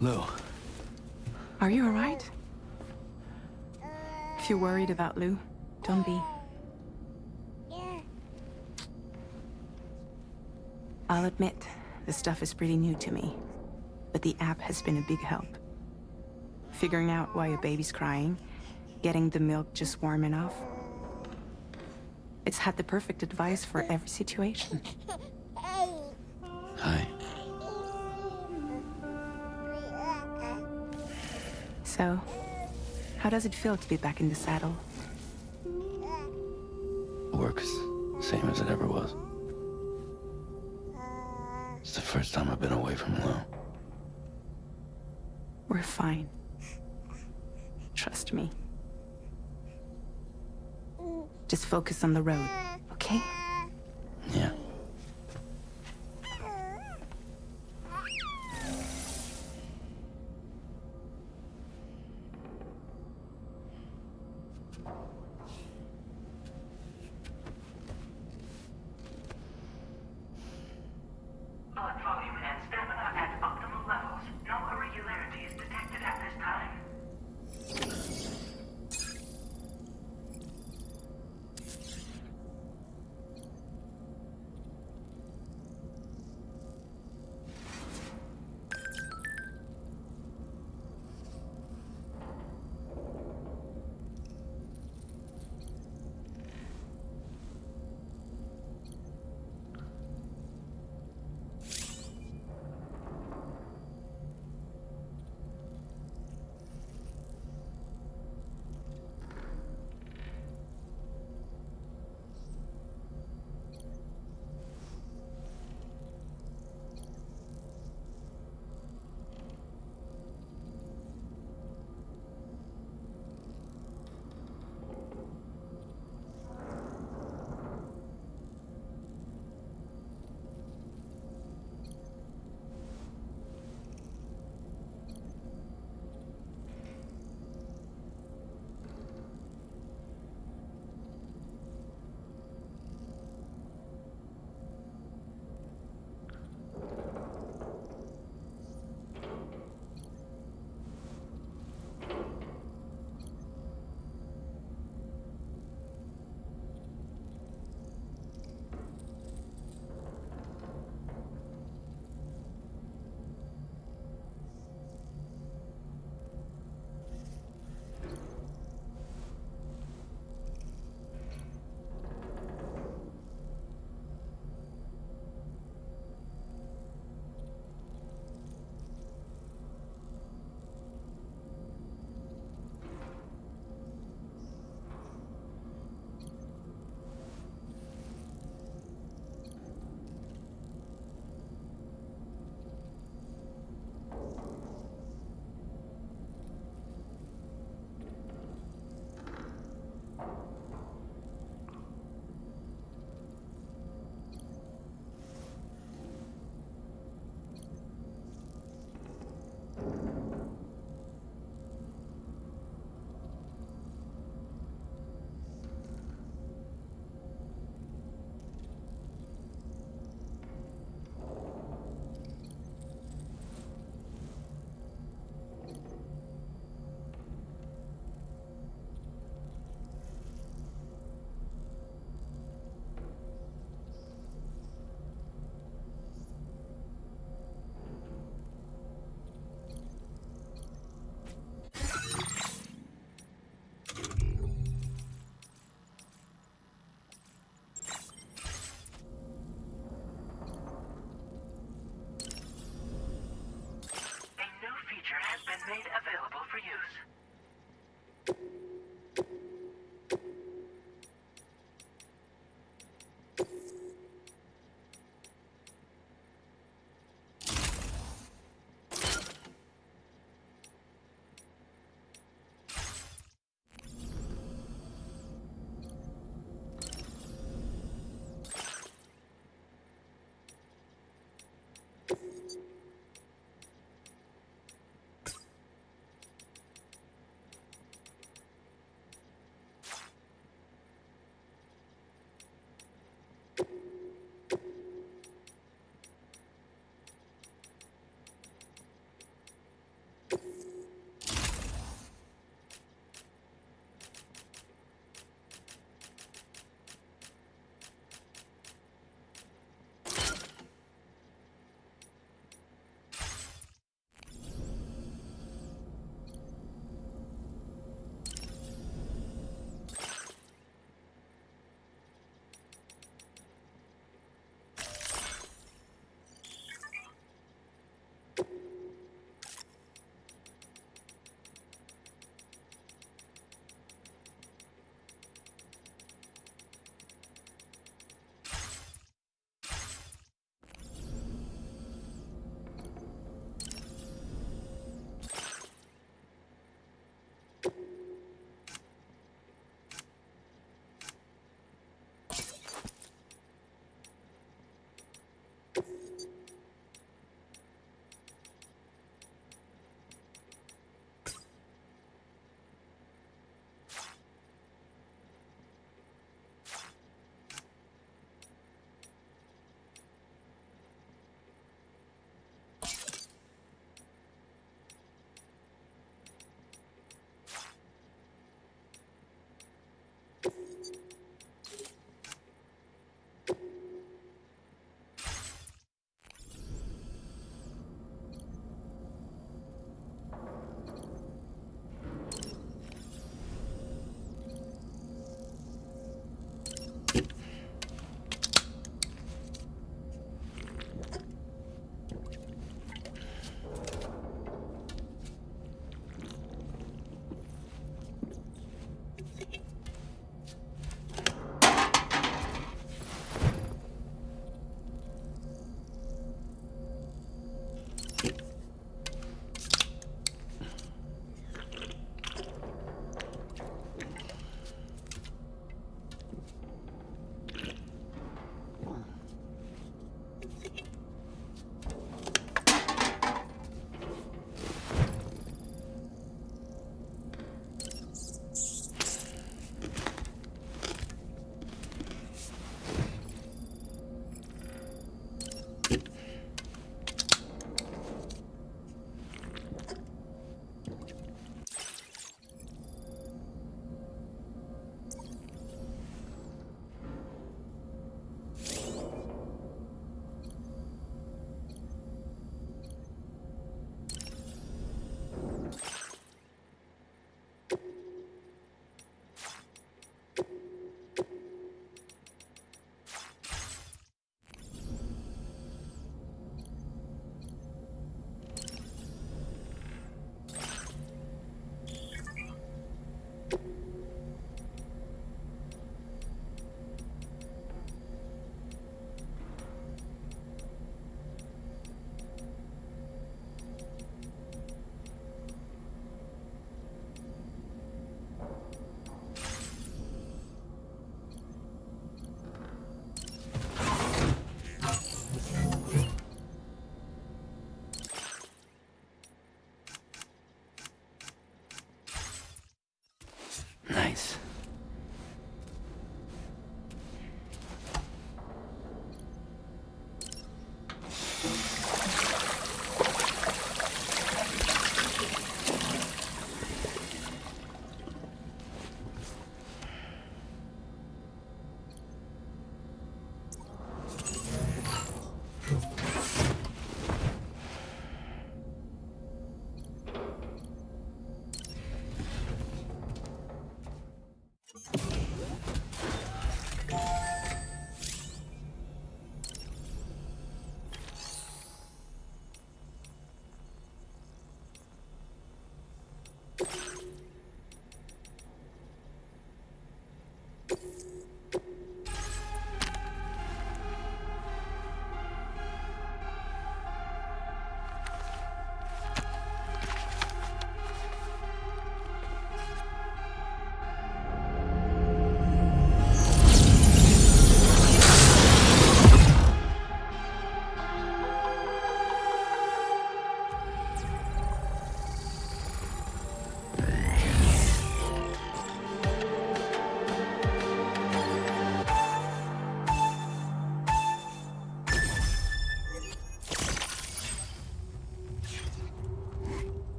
Speaker 4: Lou.
Speaker 2: Are you alright? If you're worried about Lou, don't be. I'll admit, this stuff is pretty new to me, but the app has been a big help. Figuring out why a baby's crying, getting the milk just warm enough. It's had the perfect advice for every situation.
Speaker 4: Hi.
Speaker 2: So, how does it feel to be back in the saddle?
Speaker 4: Works same as it ever was. It's the first time I've been away from Lou.
Speaker 2: We're fine. Trust me. Just focus on the road, okay?
Speaker 4: Yeah.
Speaker 6: Blood volume and stamina at optimal levels. No irregularities detected at this time.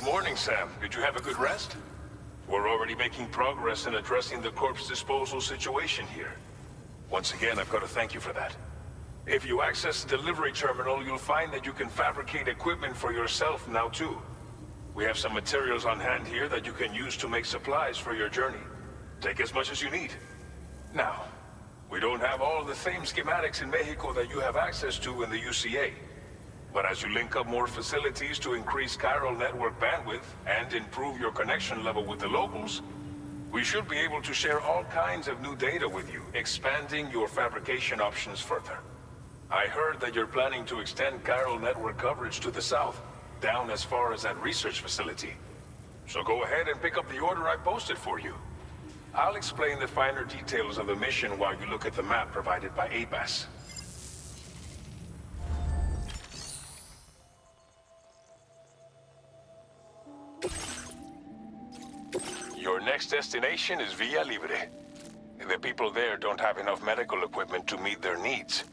Speaker 8: Good morning, Sam. Did you have a good rest? We're already making progress in addressing the corpse disposal situation here. Once again, I've got to thank you for that. If you access the delivery terminal, you'll find that you can fabricate equipment for yourself now too. We have some materials on hand here that you can use to make supplies for your journey. Take as much as you need. Now, we don't have all the same schematics in Mexico that you have access to in the UCA. But as you link up more facilities to increase chiral network bandwidth and improve your connection level with the locals, we should be able to share all kinds of new data with you, expanding your fabrication options further. I heard that you're planning to extend chiral network coverage to the south, down as far as that research facility. So go ahead and pick up the order I posted for you. I'll explain the finer details of the mission while you look at the map provided by ABAS. Your next destination is Villa Libre. The people there don't have enough medical equipment to meet their needs.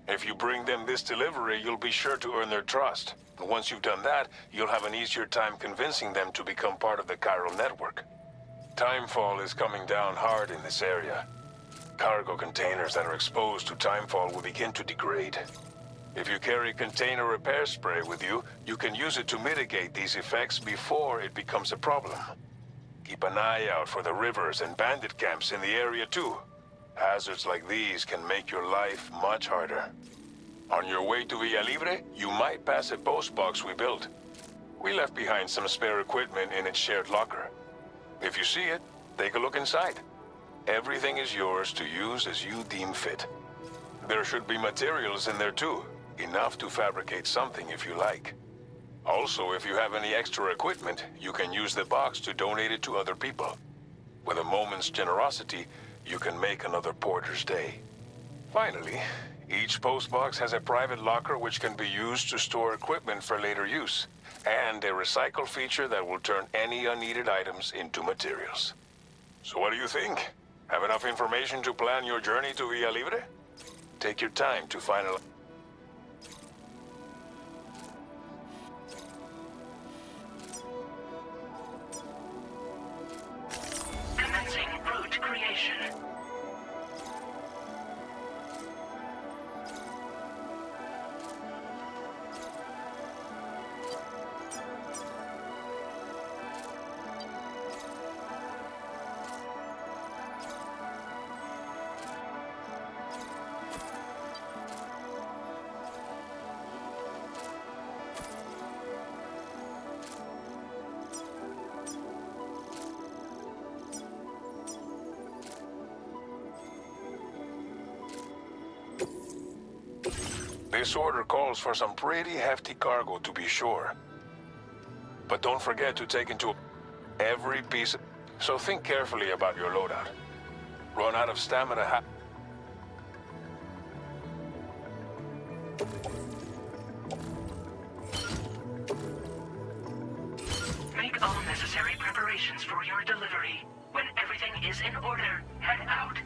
Speaker 8: If you bring them this delivery, you'll be sure to earn their trust. And once you've done that, you'll have an easier time convincing them to become part of the chiral network. Timefall is coming down hard in this area. Cargo containers that are exposed to timefall will begin to degrade. If you carry container repair spray with you, you can use it to mitigate these effects before it becomes a problem. Keep an eye out for the rivers and bandit camps in the area too. Hazards like these can make your life much harder. On your way to Villa Libre, you might pass a post box we built. We left behind some spare equipment in its shared locker. If you see it, take a look inside. Everything is yours to use as you deem fit. There should be materials in there too, enough to fabricate something if you like. Also, if you have any extra equipment, you can use the box to donate it to other people. With a moment's generosity, you can make another porter's day. Finally, each postbox has a private locker which can be used to store equipment for later use, and a recycle feature that will turn any unneeded items into materials. So what do you think? Have enough information to plan your journey to Villa Libre? Take your time to finalize.
Speaker 6: Commencing route creation.
Speaker 8: This order calls for some pretty hefty cargo to be sure. But don't forget to take into every piece. So think carefully about your loadout. Run out of stamina.
Speaker 6: Make all necessary preparations for your delivery. When everything is in order, head out.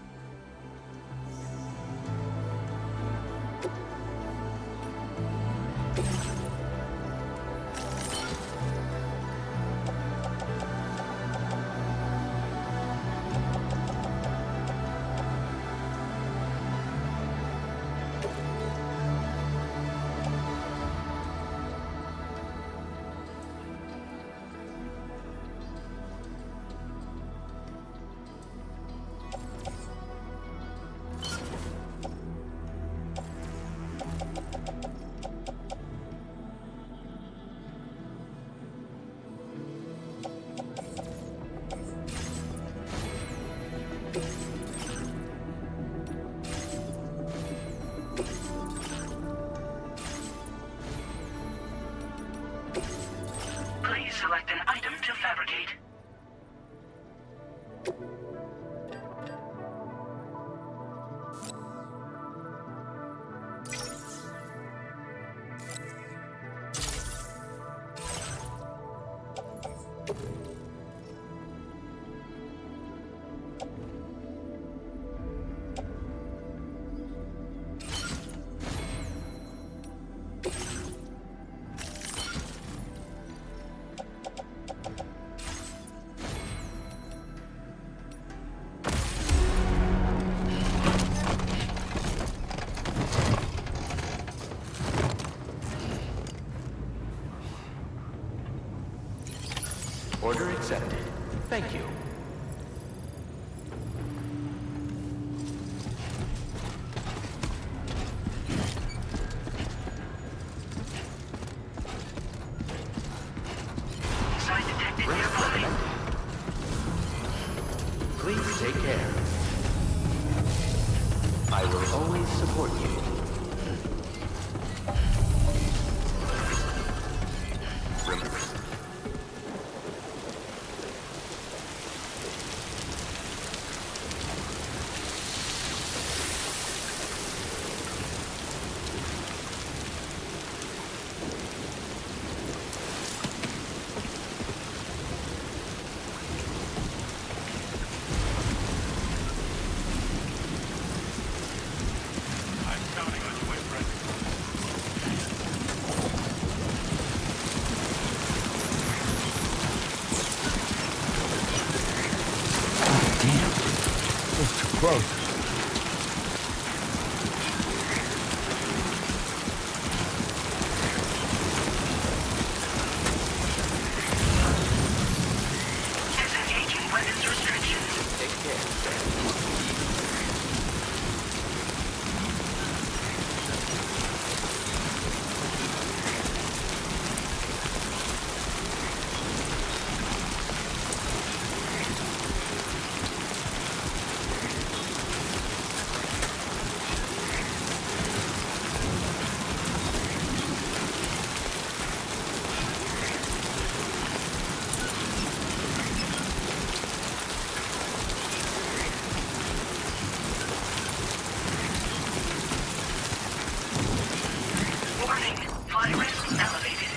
Speaker 6: Please select an item to fabricate.
Speaker 7: Order accepted. Thank you.
Speaker 6: Sign detected nearby.
Speaker 7: Please take care. I will always support you. Remember.
Speaker 8: I'm counting on you, my friend.
Speaker 1: It's too close.
Speaker 6: Disengaging weapons restrictions.
Speaker 7: Take care.
Speaker 6: Warning. Flight risk elevated.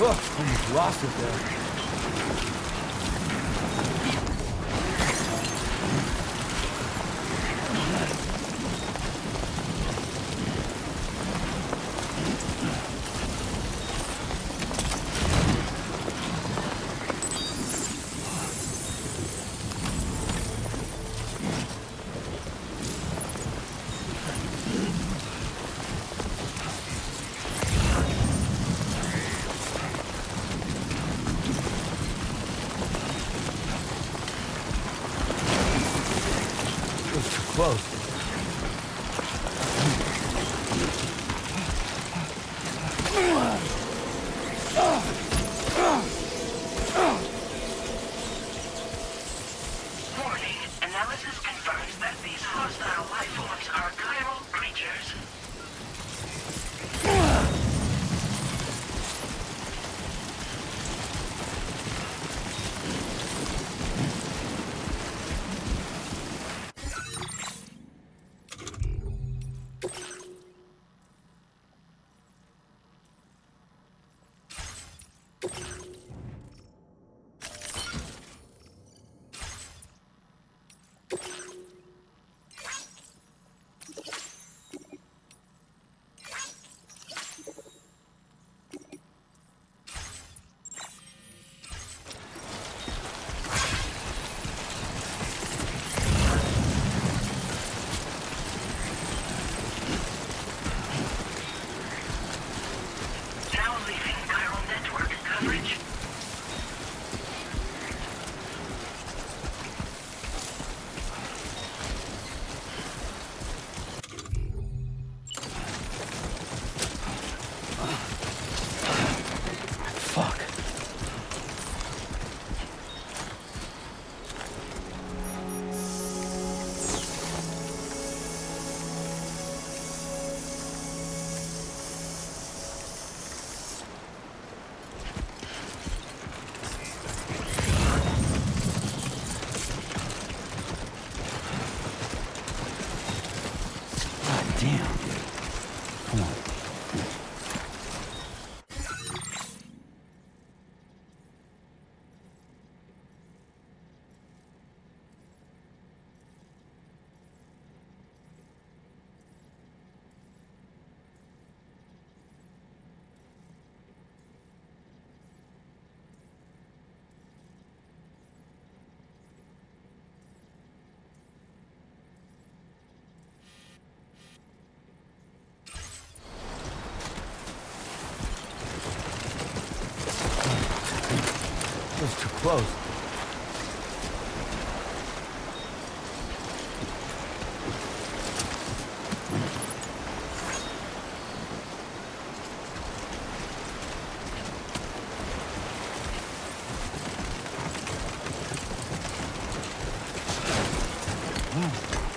Speaker 4: Almost lost it there. Close.
Speaker 6: Warning. Analysis confirms that these hostile life forms are chiral creatures. Now leaving chiral network coverage.
Speaker 4: Fuck. God damn, dude. Come on. That was too close.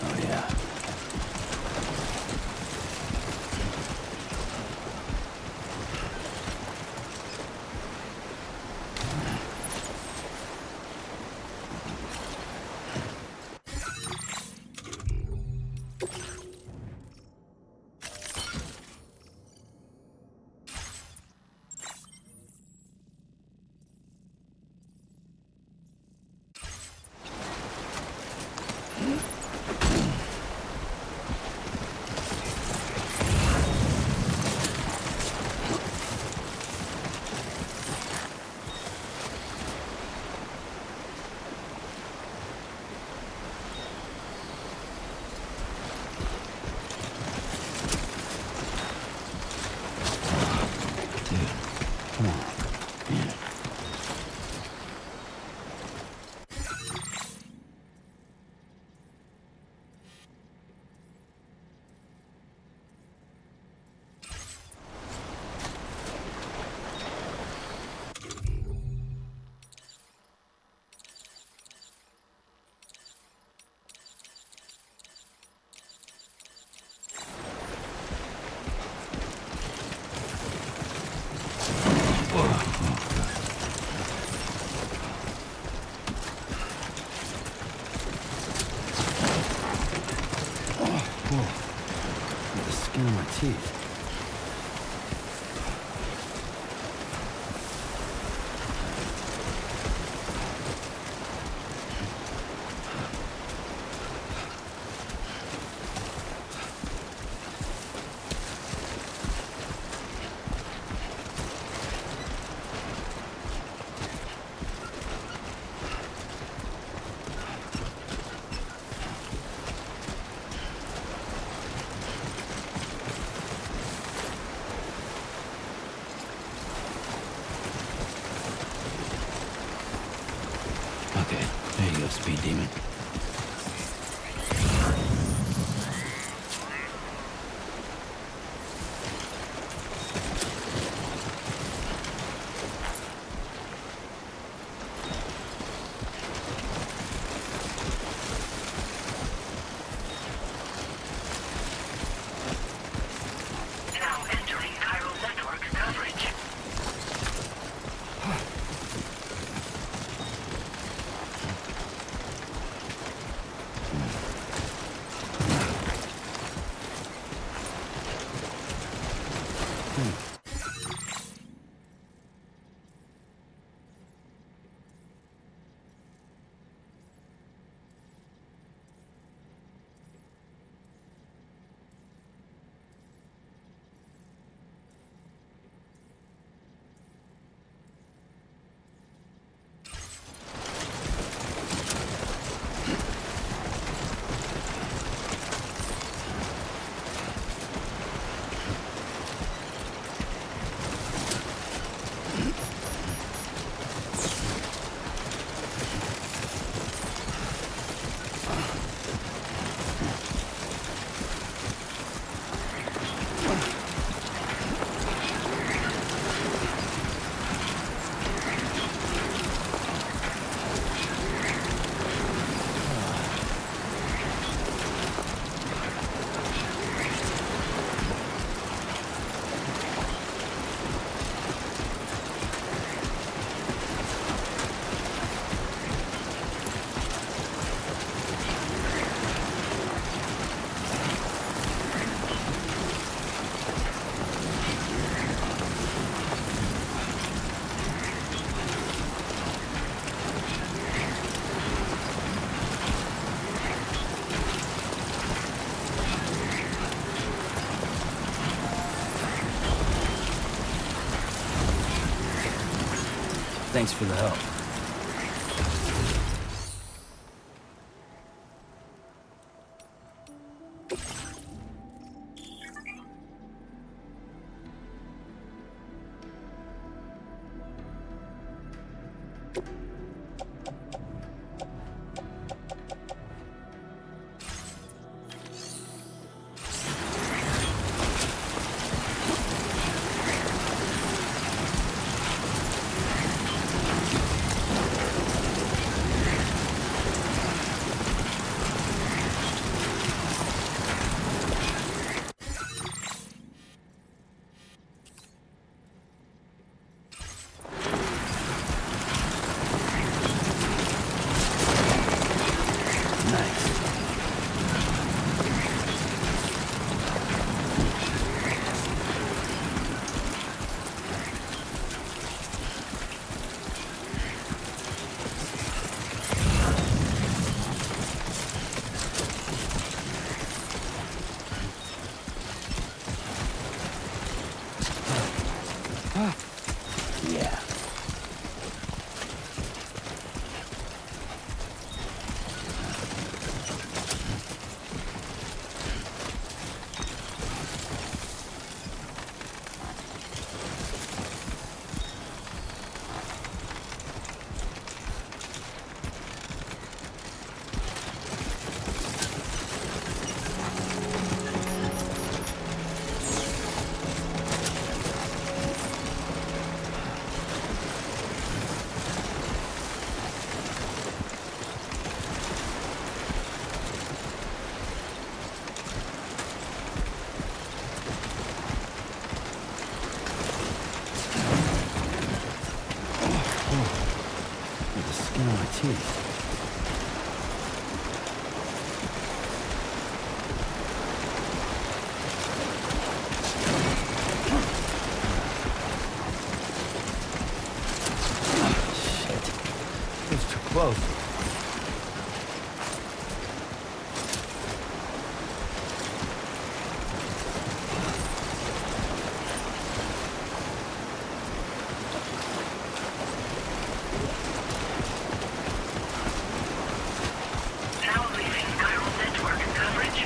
Speaker 4: Oh yeah. Come on. Yeah. Whoa. The skin on my teeth. Thanks for the help. Yeah. The skin on my teeth. Shit. It's too close.
Speaker 6: Now leaving chiral network coverage.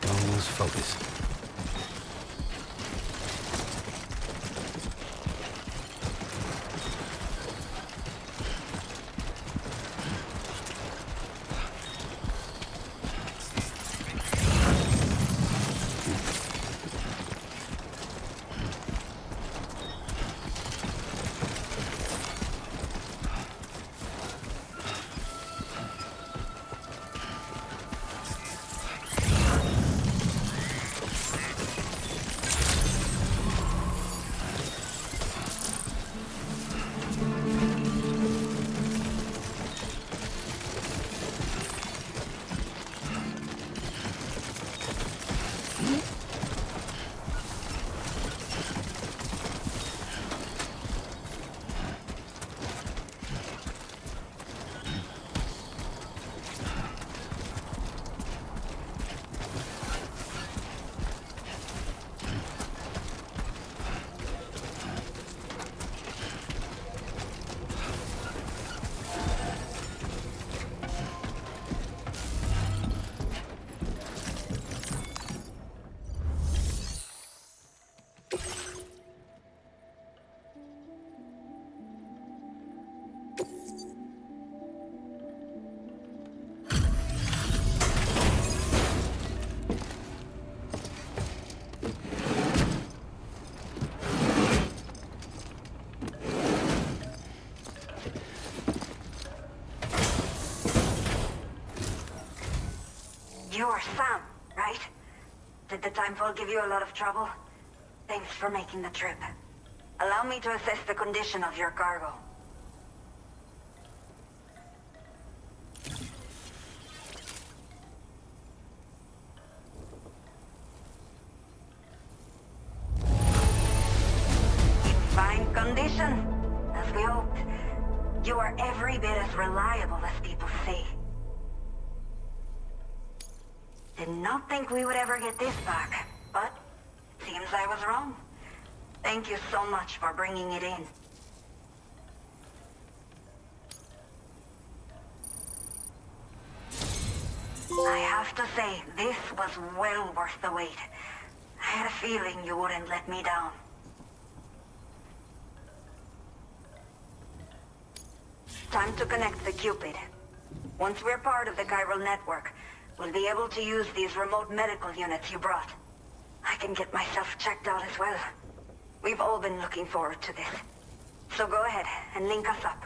Speaker 4: Don't lose focus.
Speaker 9: are Sam, right? Did the Timefall give you a lot of trouble? Thanks for making the trip. Allow me to assess the condition of your cargo. In fine condition, as we hoped. You are every bit as reliable as people say. Did not think we would ever get this back, but seems I was wrong. Thank you so much for bringing it in. I have to say, this was well worth the wait. I had a feeling you wouldn't let me down. Time to connect the Cupid. Once we're part of the chiral network, we'll be able to use these remote medical units you brought. I can get myself checked out as well. We've all been looking forward to this. So go ahead and link us up.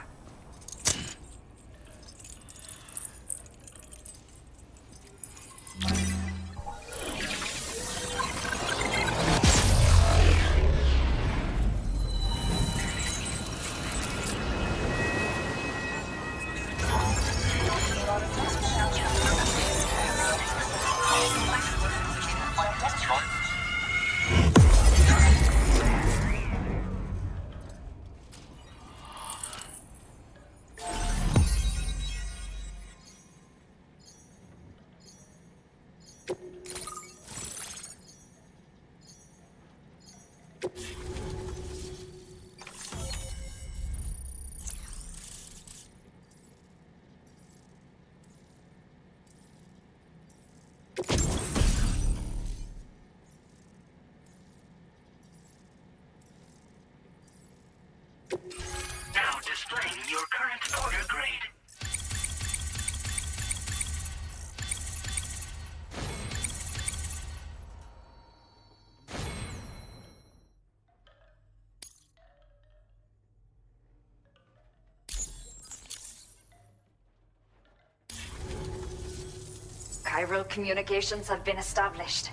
Speaker 6: Now displaying your current order grade.
Speaker 9: Chiral communications have been established.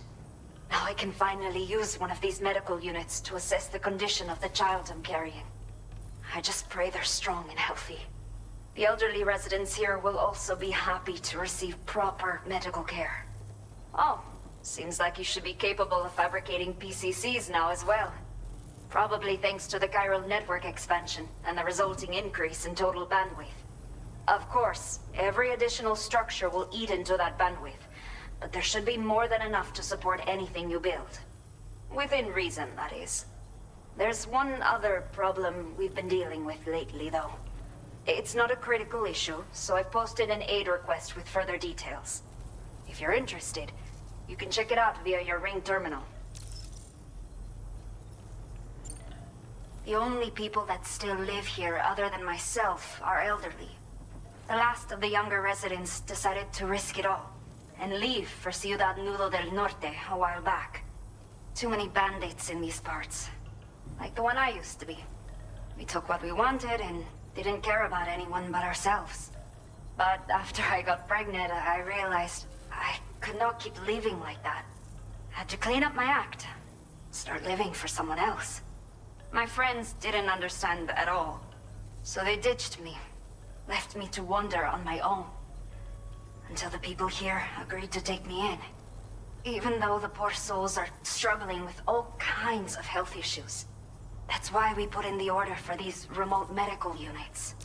Speaker 9: Now I can finally use one of these medical units to assess the condition of the child I'm carrying. I just pray they're strong and healthy. The elderly residents here will also be happy to receive proper medical care. Oh, seems like you should be capable of fabricating PCCs now as well. Probably thanks to the chiral network expansion and the resulting increase in total bandwidth. Of course, every additional structure will eat into that bandwidth, but there should be more than enough to support anything you build. Within reason, that is. There's one other problem we've been dealing with lately, though. It's not a critical issue, so I've posted an aid request with further details. If you're interested, you can check it out via your Ring terminal. The only people that still live here other than myself are elderly. The last of the younger residents decided to risk it all and leave for Ciudad Nudo del Norte a while back. Too many bandits in these parts. Like the one I used to be. We took what we wanted and didn't care about anyone but ourselves. But after I got pregnant, I realized I could not keep living like that. Had to clean up my act. Start living for someone else. My friends didn't understand at all. So they ditched me. Left me to wander on my own. Until the people here agreed to take me in. Even though the poor souls are struggling with all kinds of health issues. That's why we put in the order for these remote medical units.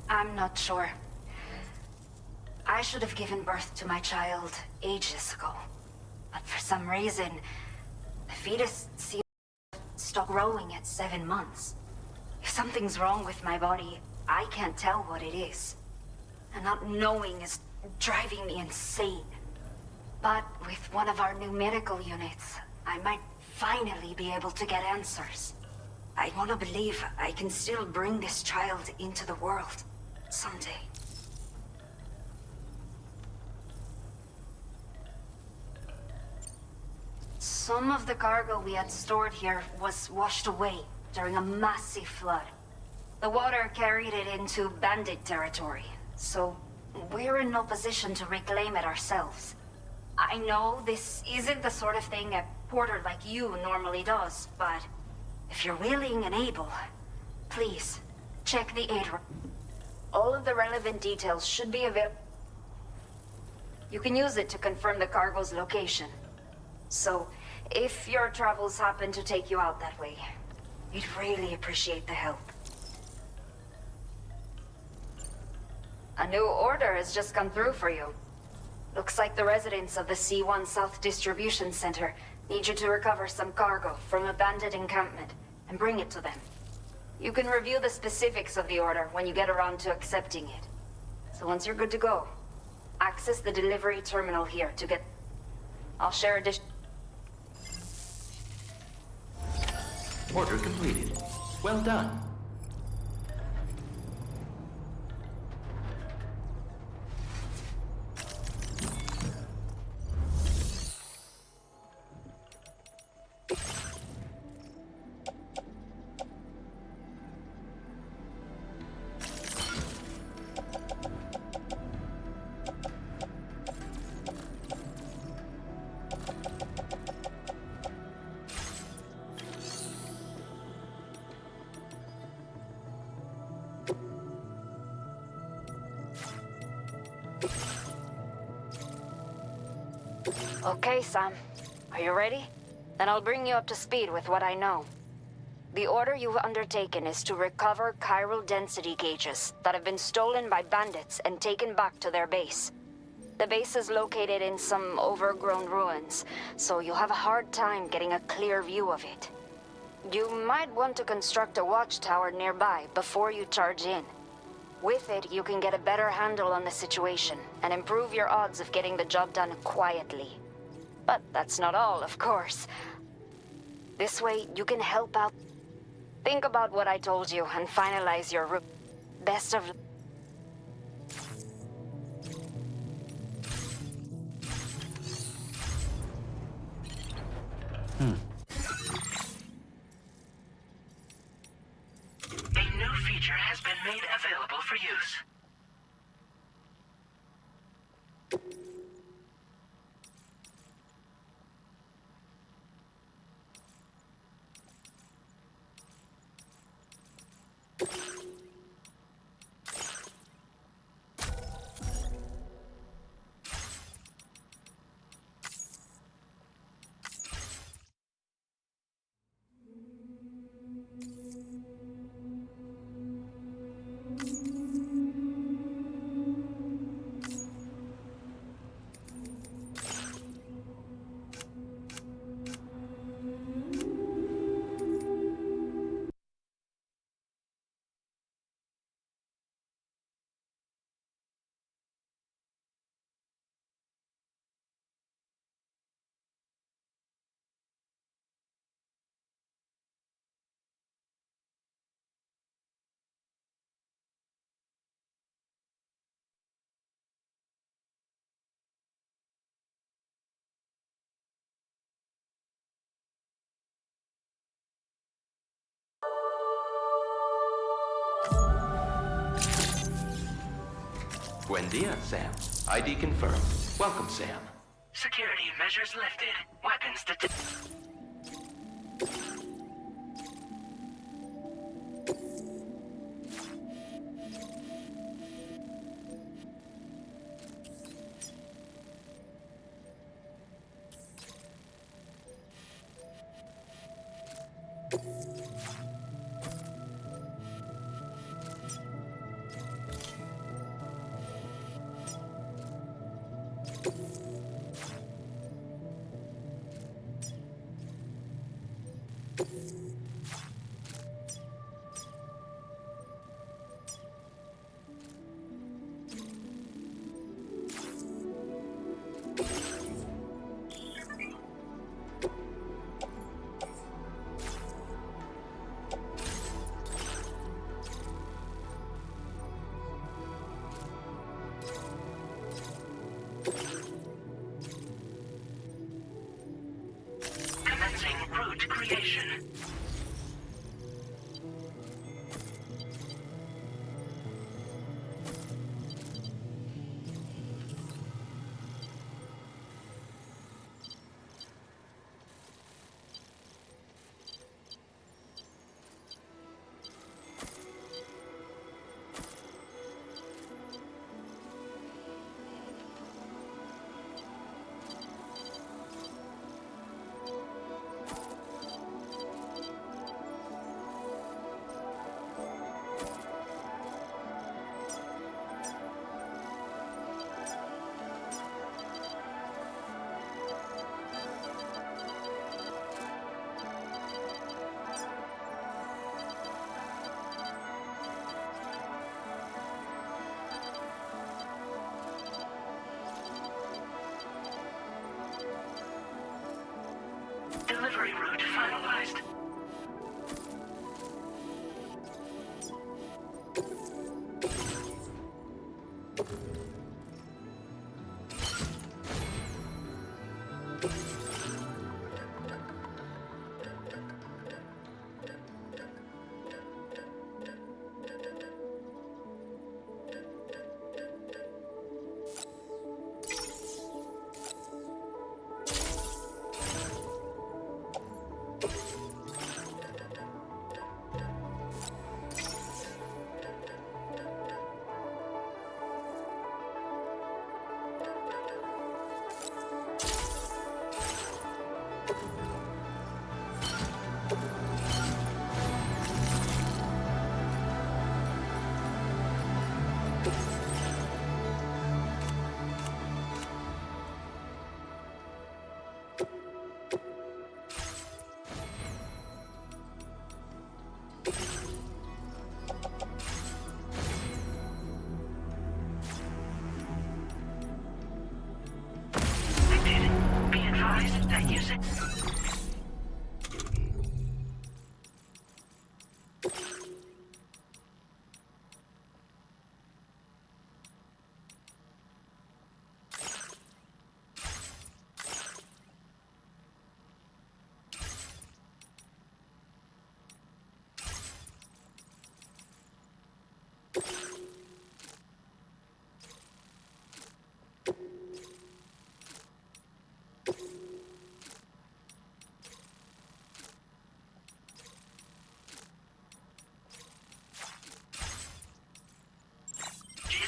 Speaker 9: I'm not sure. I should have given birth to my child ages ago. But for some reason, the fetus seemed to stop growing at 7 months. If something's wrong with my body, I can't tell what it is. And not knowing is driving me insane. But with one of our new medical units, I might finally be able to get answers. I want to believe I can still bring this child into the world someday. Some of the cargo we had stored here was washed away during a massive flood. The water carried it into bandit territory, so we're in no position to reclaim it ourselves. I know this isn't the sort of thing a porter like you normally does, but if you're willing and able, please, check the aid. All of the relevant details should be available. You can use it to confirm the cargo's location. So, if your travels happen to take you out that way, we'd really appreciate the help. A new order has just come through for you. Looks like the residents of the C1 South Distribution Center need you to recover some cargo from a bandit encampment and bring it to them. You can review the specifics of the order when you get around to accepting it. So once you're good to go, access the delivery terminal here to get... I'll share a dish...
Speaker 7: Order completed. Well done.
Speaker 9: Okay, Sam. Are you ready? Then I'll bring you up to speed with what I know. The order you've undertaken is to recover chiral density gauges that have been stolen by bandits and taken back to their base. The base is located in some overgrown ruins, so you'll have a hard time getting a clear view of it. You might want to construct a watchtower nearby before you charge in. With it, you can get a better handle on the situation and improve your odds of getting the job done quietly. But that's not all, of course. This way, you can help out. Think about what I told you and finalize your route. Best of...
Speaker 6: A new feature has been made available for use.
Speaker 7: Buen dia, Sam. ID confirmed. Welcome, Sam.
Speaker 6: Security measures lifted. Weapons detected. Commencing route creation. delivery route finalized. Be advised that usage...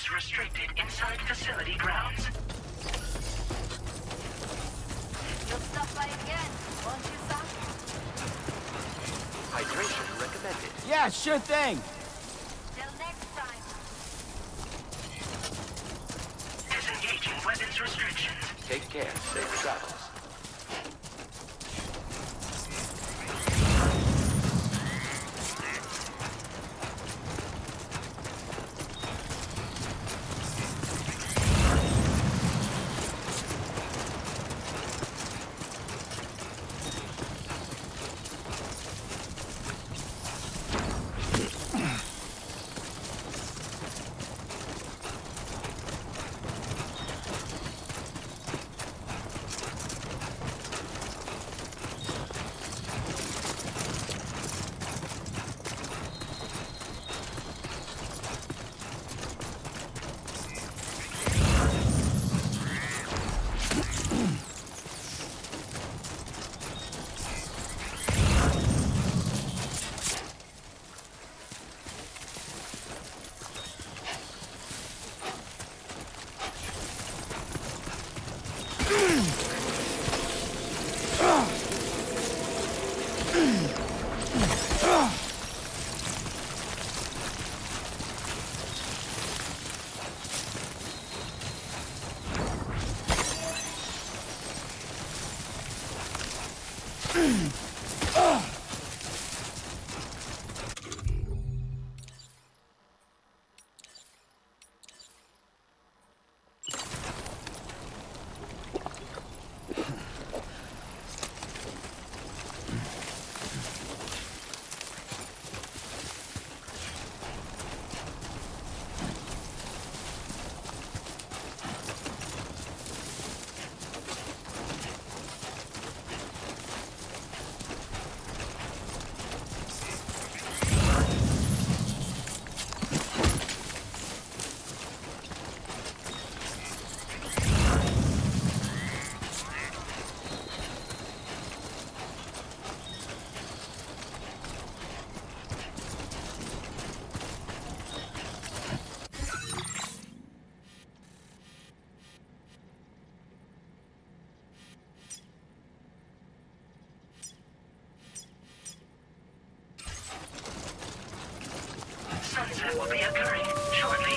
Speaker 6: is restricted inside facility grounds.
Speaker 9: You'll stop by again, won't you, son?
Speaker 7: Hydration recommended.
Speaker 10: Yeah, sure thing.
Speaker 9: Till next time.
Speaker 6: Disengaging weapons restrictions.
Speaker 7: Take care. Safe travels.
Speaker 6: Sunset will be occurring shortly.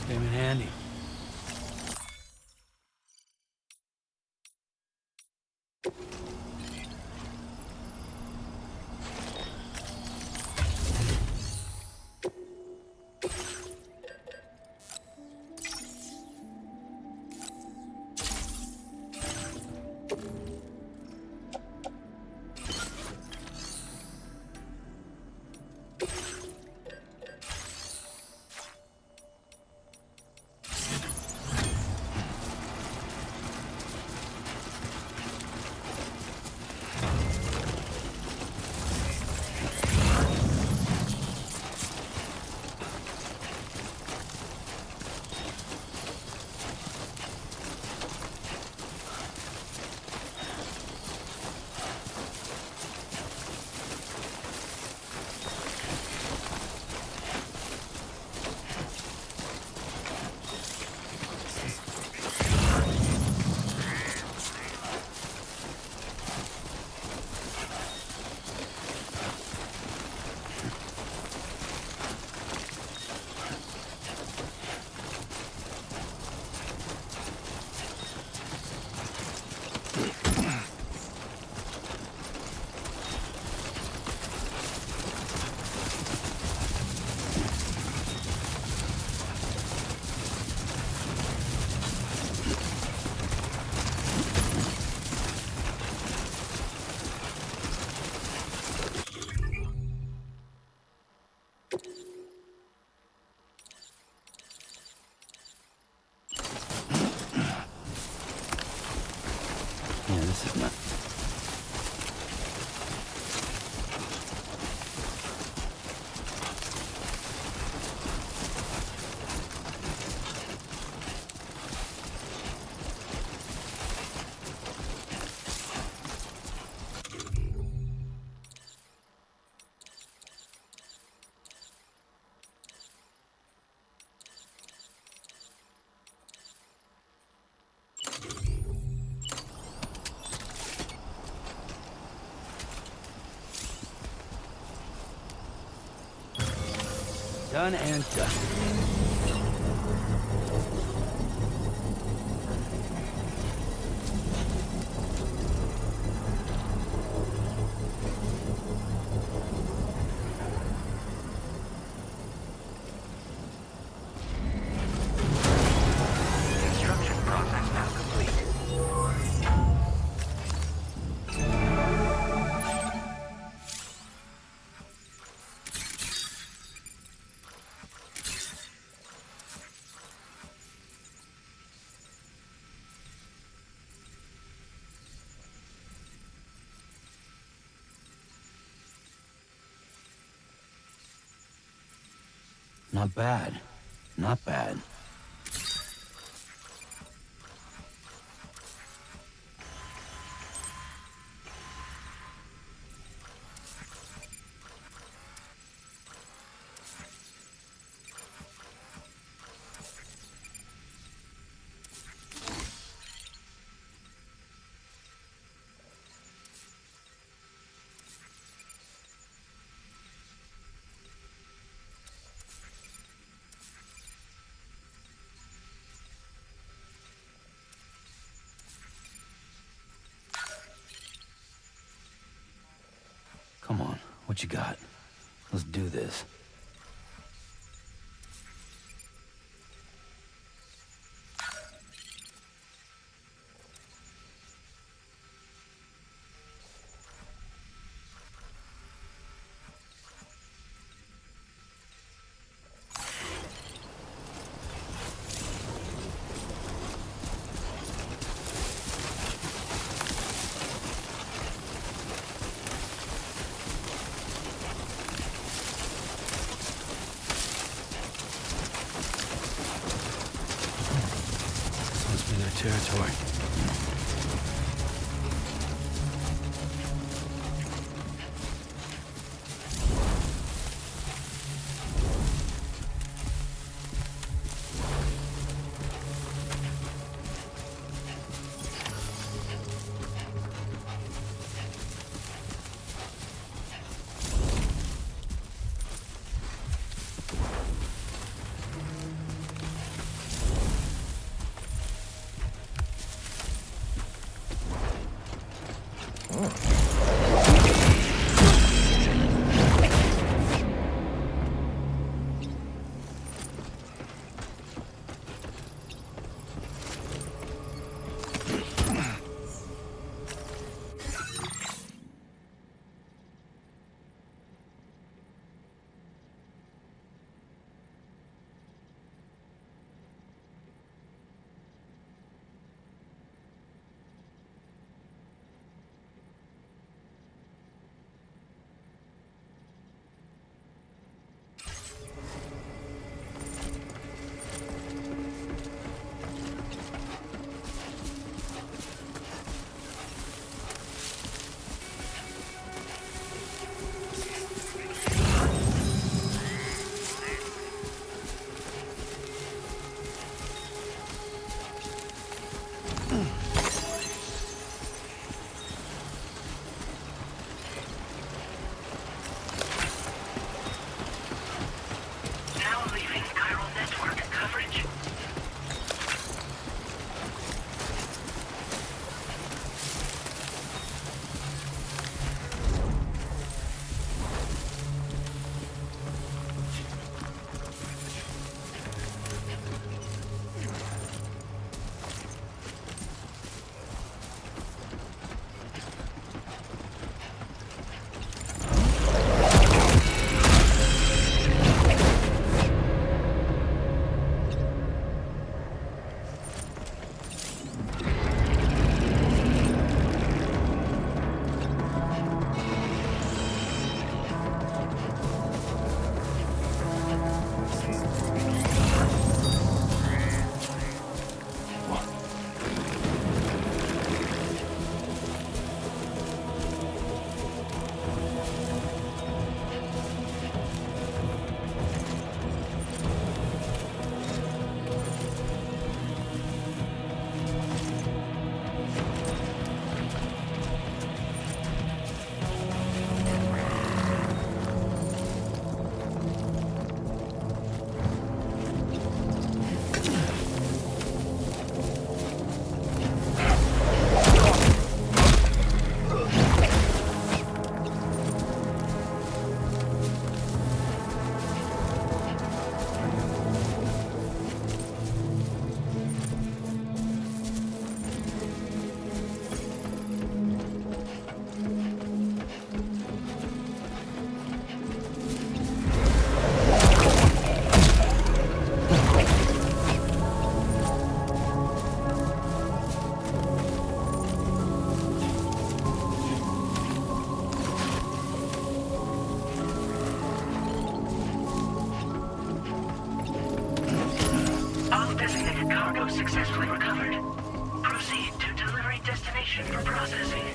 Speaker 4: Came in handy. Yeah, this is not... Done and done.
Speaker 6: Construction process now complete.
Speaker 4: Not bad. Not bad. Come on, what you got? Let's do this. Must be their territory.
Speaker 6: Designated cargo successfully recovered. Proceed to delivery destination for processing.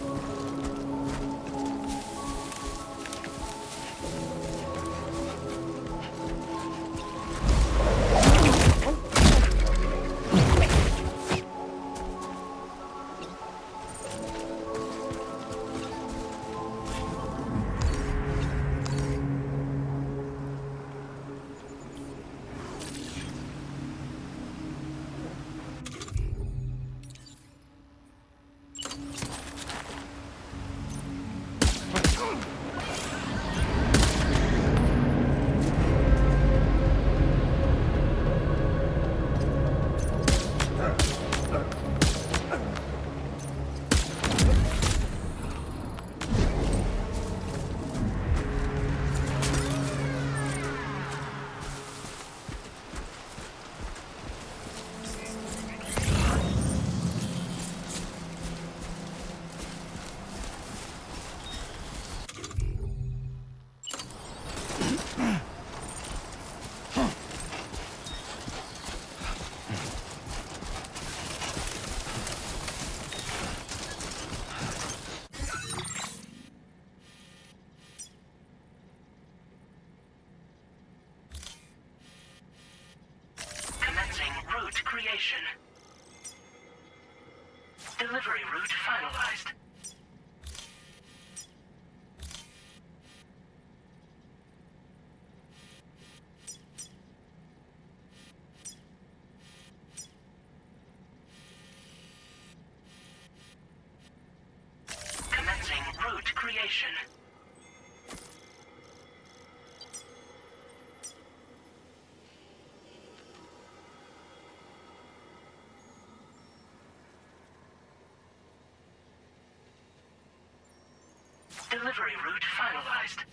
Speaker 6: Creation. Delivery route finalized. Commencing route creation. Delivery route finalized.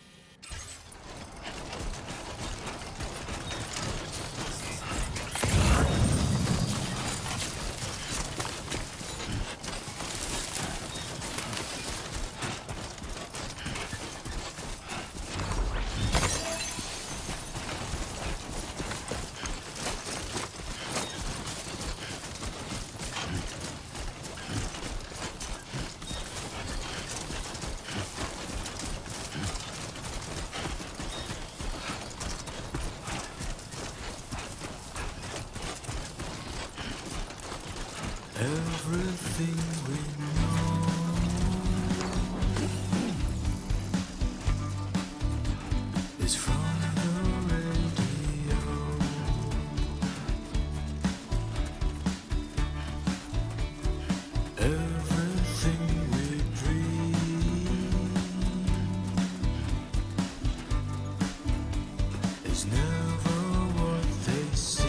Speaker 3: Everything we know is from the radio. Everything we dream is never what they seem.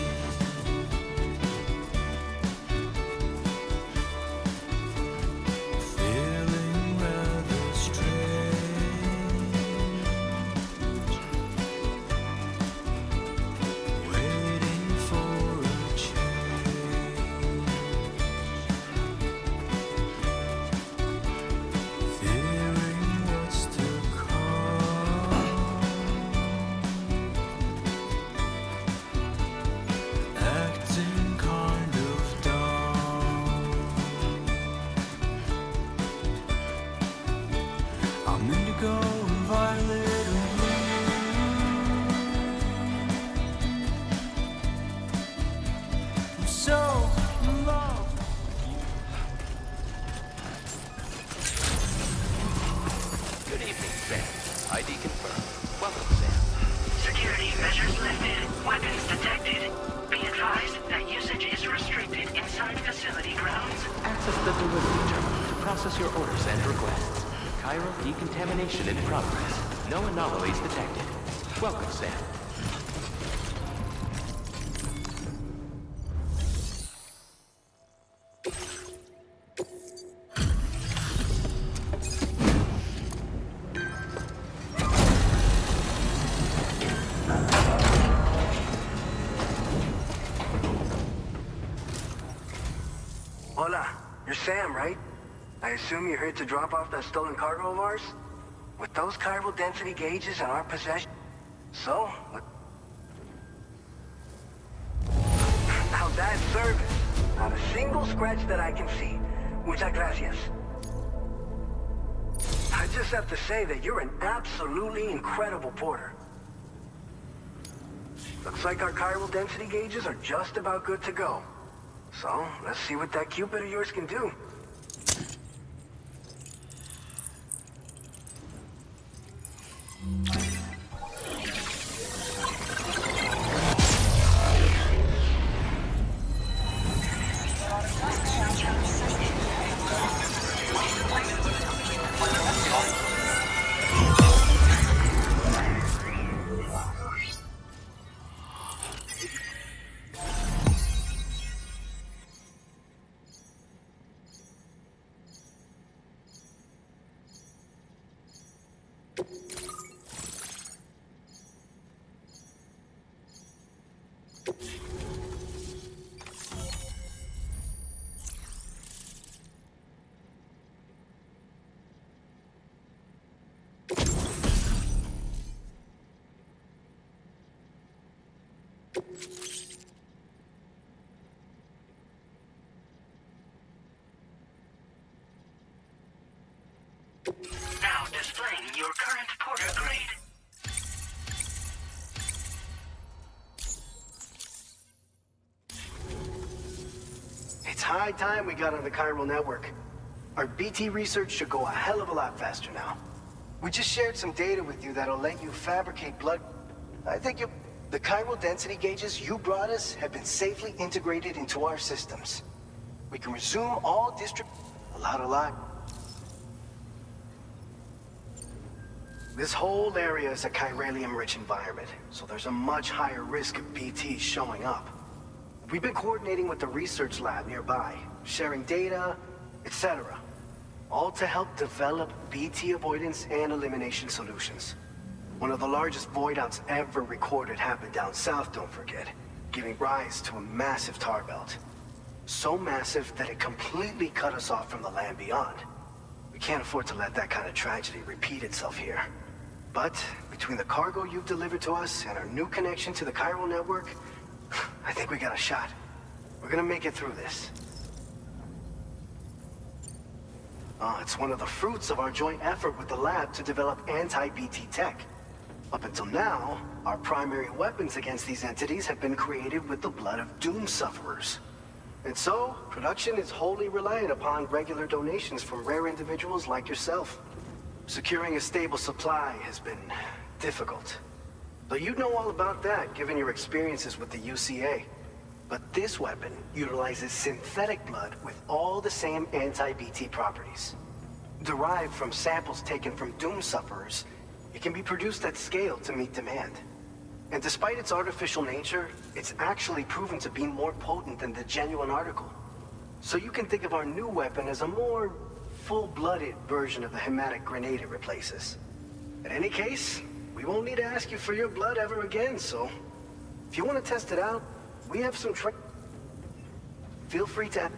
Speaker 7: ID confirmed. Welcome, Sam.
Speaker 6: Security measures lifted. Weapons detected. Be advised that usage is restricted inside facility grounds.
Speaker 7: Access the delivery terminal to process your orders and requests. Cairo decontamination in progress. No anomalies detected. Welcome, Sam.
Speaker 10: Hola, you're Sam, right? I assume you're here to drop off that stolen cargo of ours? With those chiral density gauges in our possession? So, what? Now that's single scratch that I can see. Muchas gracias. I just have to say that you're an absolutely incredible porter. Looks like our chiral density gauges are just about good to go. So, let's see what that Cupid of yours can do.
Speaker 6: Now displaying your current porter grade.
Speaker 10: It's high time we got on the chiral network. Our BT research should go a hell of a lot faster now. We just shared some data with you that'll let you fabricate blood. I think the chiral density gauges you brought us have been safely integrated into our systems. We can resume all district... A lot. This whole area is a chiralium-rich environment, so there's a much higher risk of BTs showing up. We've been coordinating with the research lab nearby, sharing data, etc. All to help develop BT avoidance and elimination solutions. One of the largest void outs ever recorded happened down south, don't forget, giving rise to a massive tar belt. So massive that it completely cut us off from the land beyond. We can't afford to let that kind of tragedy repeat itself here. But between the cargo you've delivered to us and our new connection to the chiral network, I think we got a shot. We're gonna make it through this. It's one of the fruits of our joint effort with the lab to develop anti-BT tech. Up until now, our primary weapons against these entities have been created with the blood of doom sufferers. And so, production is wholly reliant upon regular donations from rare individuals like yourself. Securing a stable supply has been difficult. Though you'd know all about that, given your experiences with the UCA. But this weapon utilizes synthetic blood with all the same anti-BT properties. Derived from samples taken from doom sufferers, it can be produced at scale to meet demand. And despite its artificial nature, it's actually proven to be more potent than the genuine article. So you can think of our new weapon as a more full-blooded version of the hematic grenade it replaces. In any case, we won't need to ask you for your blood ever again, so if you want to test it out, we have some feel free to...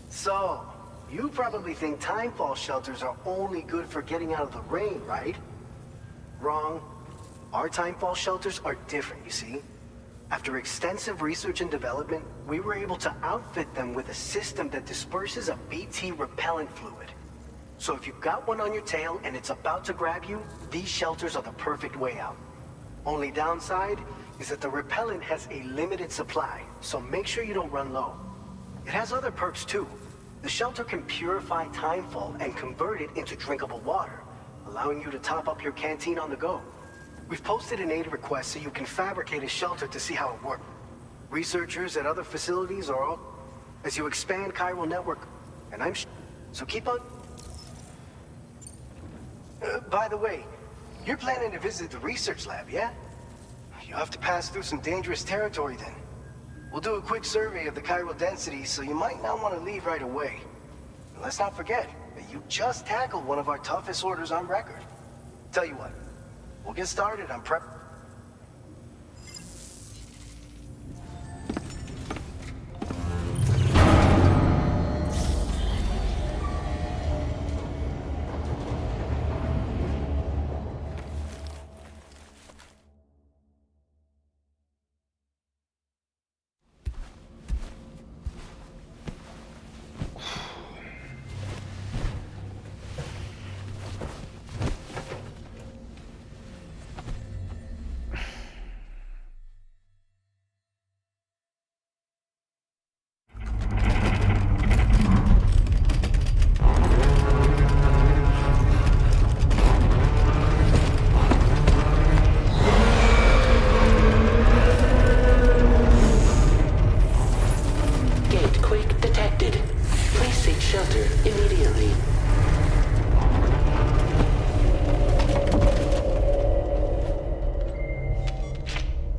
Speaker 10: So, you probably think timefall shelters are only good for getting out of the rain, right? Wrong. Our timefall shelters are different, you see. After extensive research and development, we were able to outfit them with a system that disperses a BT repellent fluid. So if you've got one on your tail and it's about to grab you, these shelters are the perfect way out. Only downside is that the repellent has a limited supply, so make sure you don't run low. It has other perks too. The shelter can purify timefall and convert it into drinkable water, allowing you to top up your canteen on the go. We've posted an aid request so you can fabricate a shelter to see how it works. Researchers at other facilities are all... As you expand chiral network, and so keep on... by the way, you're planning to visit the research lab, yeah? You'll have to pass through some dangerous territory then. We'll do a quick survey of the chiral density, so you might not want to leave right away. And let's not forget that you just tackled one of our toughest orders on record. Tell you what, we'll get started on prep...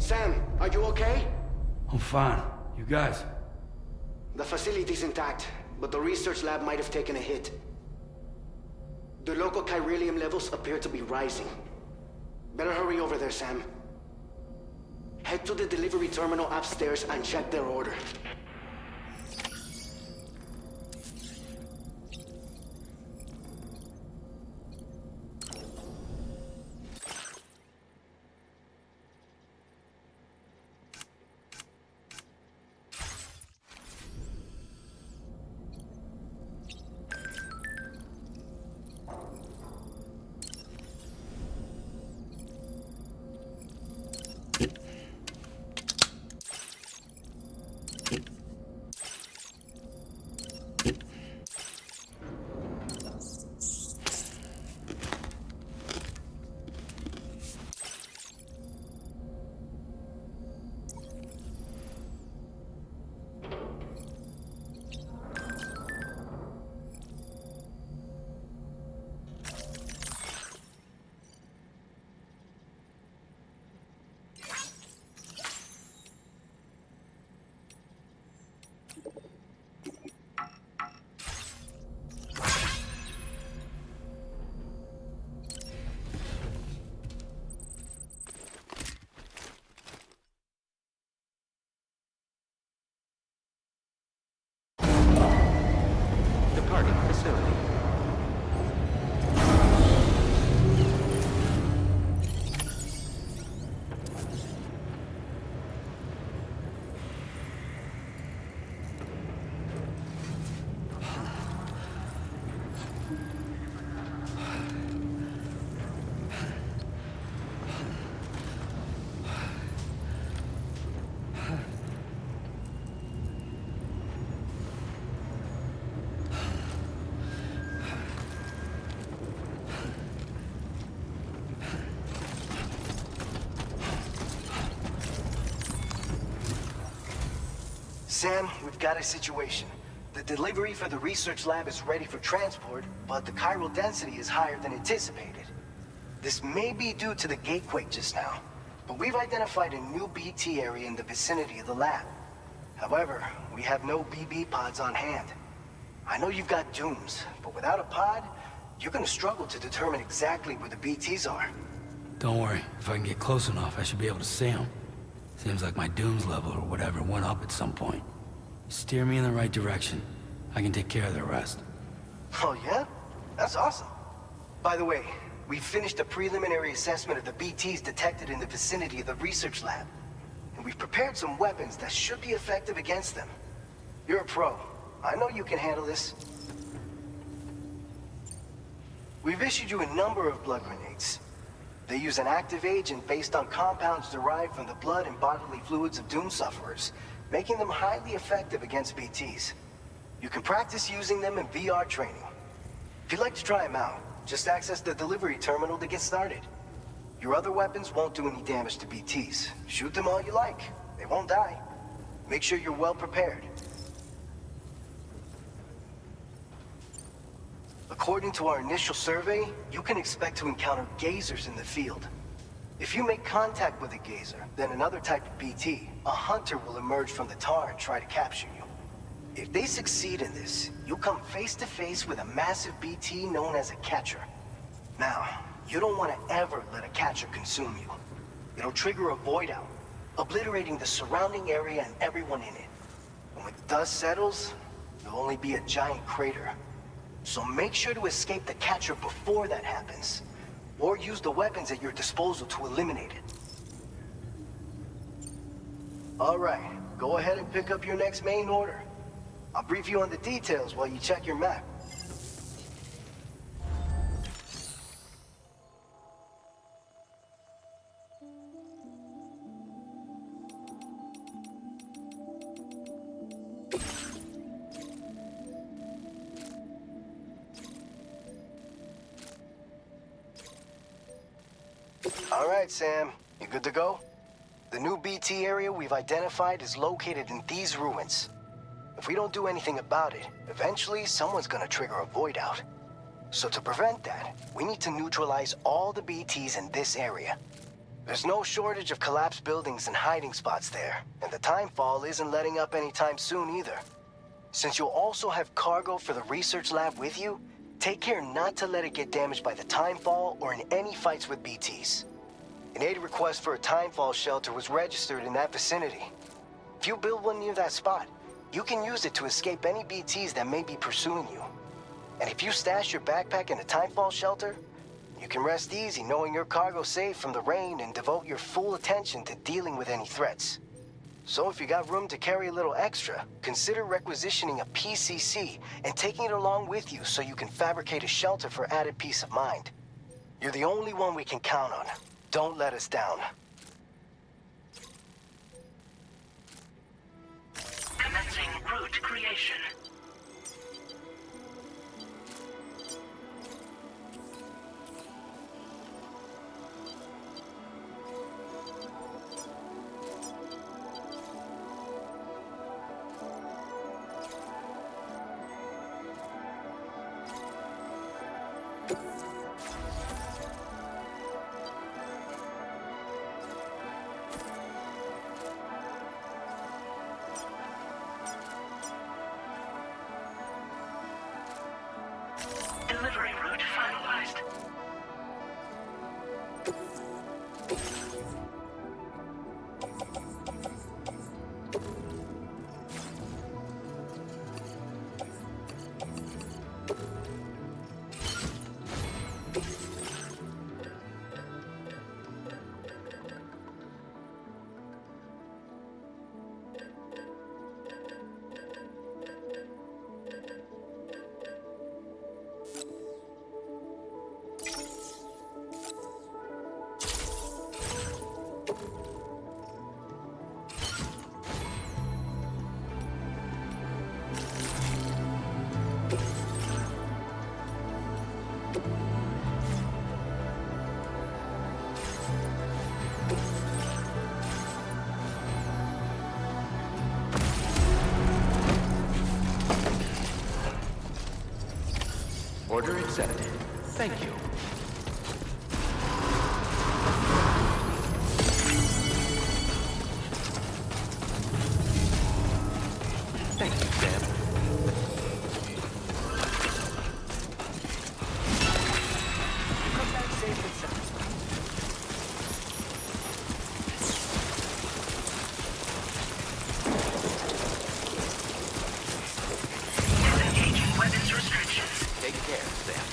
Speaker 10: Sam, are you okay?
Speaker 4: I'm fine. You guys?
Speaker 10: The facility's intact, but the research lab might have taken a hit. The local chiralium levels appear to be rising. Better hurry over there, Sam. Head to the delivery terminal upstairs and check their order.
Speaker 7: Departing facility.
Speaker 10: Sam, we've got a situation. The delivery for the research lab is ready for transport, but the chiral density is higher than anticipated. This may be due to the gatequake just now, but we've identified a new BT area in the vicinity of the lab. However, we have no BB pods on hand. I know you've got dooms, but without a pod, you're gonna struggle to determine exactly where the BTs are.
Speaker 4: Don't worry. If I can get close enough, I should be able to see them. Seems like my dooms level or whatever went up at some point. Steer me in the right direction. I can take care of the rest.
Speaker 10: Oh yeah? That's awesome. By the way, we finished a preliminary assessment of the BTs detected in the vicinity of the research lab. And we've prepared some weapons that should be effective against them. You're a pro. I know you can handle this. We've issued you a number of blood grenades. They use an active agent based on compounds derived from the blood and bodily fluids of Doom sufferers, making them highly effective against BTs. You can practice using them in VR training. If you'd like to try them out, just access the delivery terminal to get started. Your other weapons won't do any damage to BTs. Shoot them all you like. They won't die. Make sure you're well prepared. According to our initial survey, you can expect to encounter gazers in the field. If you make contact with a gazer, then another type of BT, a hunter will emerge from the tar and try to capture you. If they succeed in this, you'll come face to face with a massive BT known as a catcher. Now, you don't want to ever let a catcher consume you. It'll trigger a void out, obliterating the surrounding area and everyone in it. And when the dust settles, there'll only be a giant crater. So make sure to escape the catcher before that happens, or use the weapons at your disposal to eliminate it. All right, go ahead and pick up your next main order. I'll brief you on the details while you check your map. All right, Sam. You good to go? The new BT area we've identified is located in these ruins. If we don't do anything about it, eventually someone's gonna trigger a void out. So to prevent that, we need to neutralize all the BTs in this area. There's no shortage of collapsed buildings and hiding spots there, and the timefall isn't letting up anytime soon either. Since you'll also have cargo for the research lab with you, take care not to let it get damaged by the timefall or in any fights with BTs. An aid request for a timefall shelter was registered in that vicinity. If you build one near that spot, you can use it to escape any BTs that may be pursuing you. And if you stash your backpack in a timefall shelter, you can rest easy knowing your cargo's safe from the rain and devote your full attention to dealing with any threats. So if you got room to carry a little extra, consider requisitioning a PCC and taking it along with you so you can fabricate a shelter for added peace of mind. You're the only one we can count on. Don't let us down.
Speaker 6: Commencing route creation. Delivery route finalized.
Speaker 7: Order accepted. Thank you. Thank you, Sam.
Speaker 10: You come back safe and satisfied.
Speaker 6: Disengaging weapons restrictions.
Speaker 7: Take care, Sam.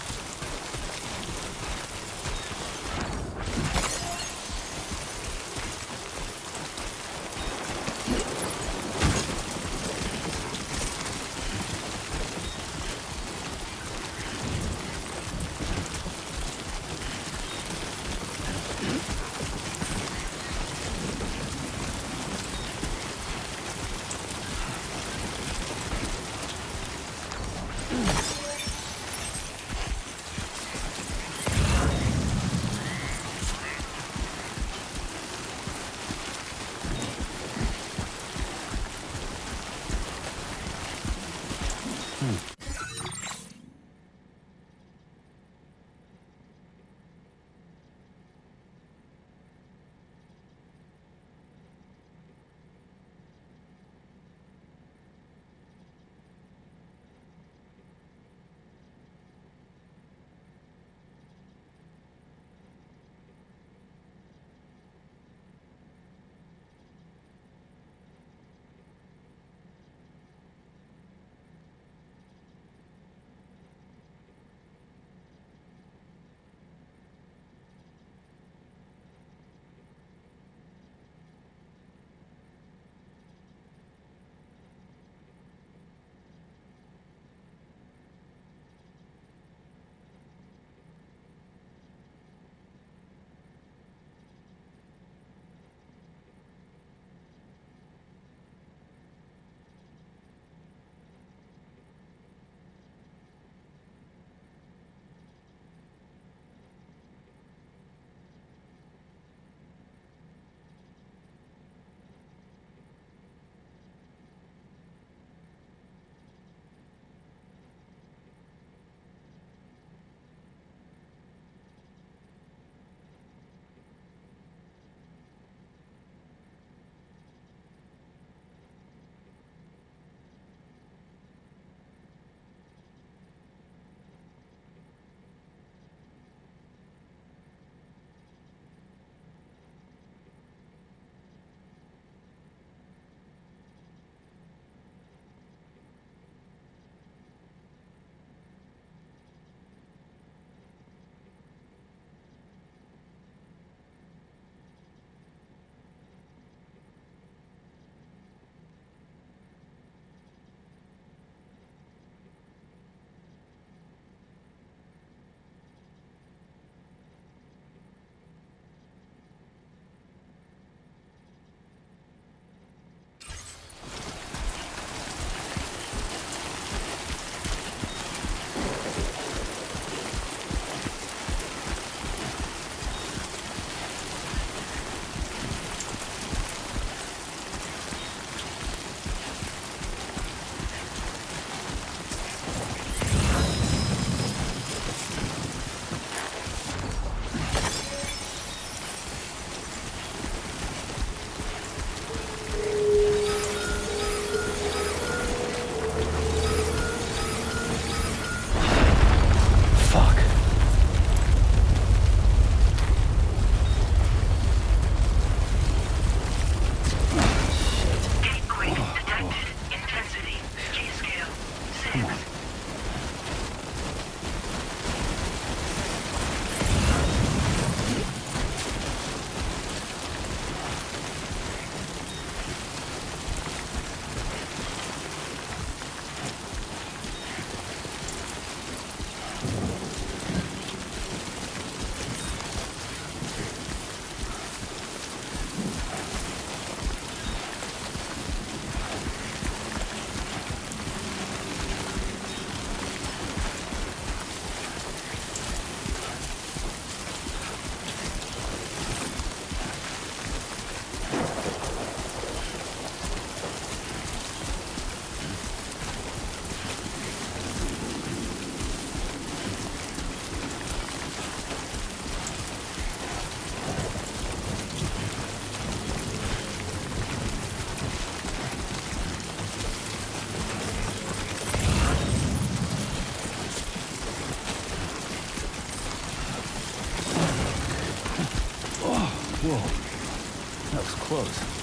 Speaker 4: close.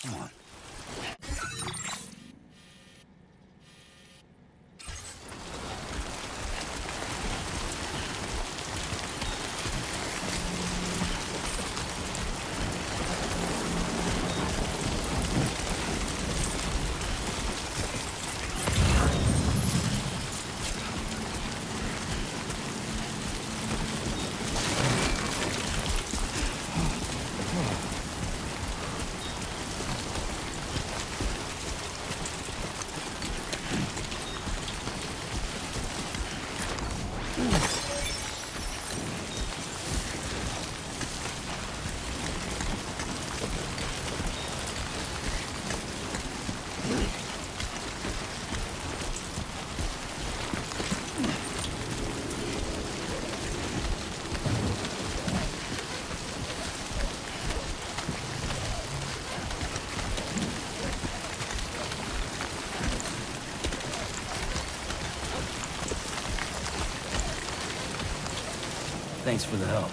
Speaker 4: Come on. Thanks for the help.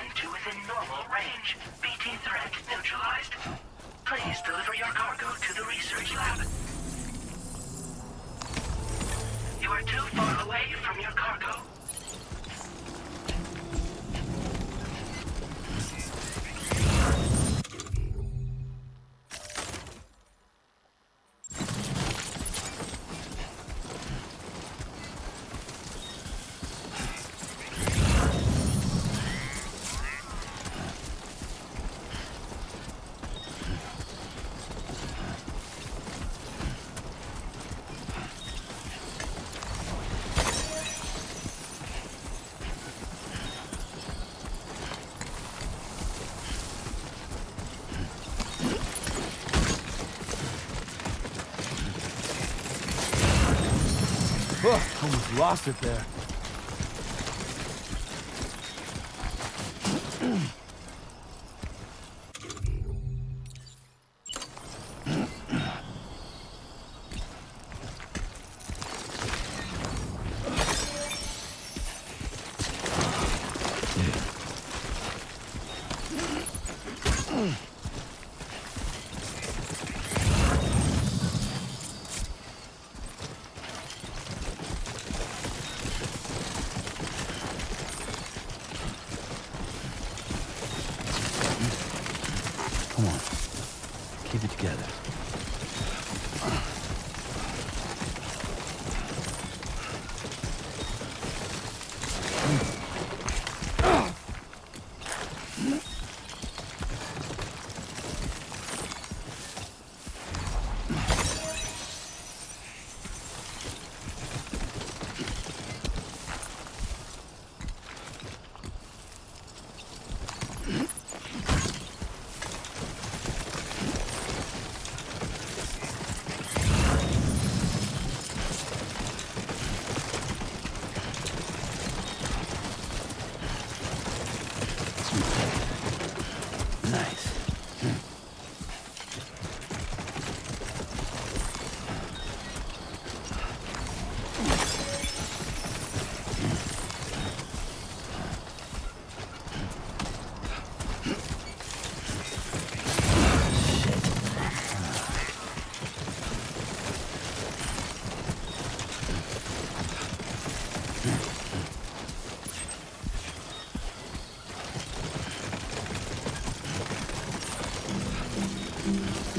Speaker 6: fallen to within normal range. BT threat neutralized. Please deliver your cargo to the research lab. You are too far away from your cargo.
Speaker 4: Almost lost it there. Come on. Keep it together. Nice.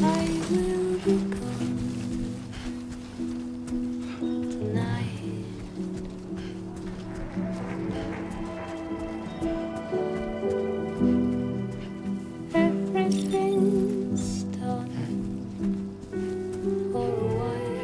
Speaker 11: I will be gone tonight. Everything's done for a while.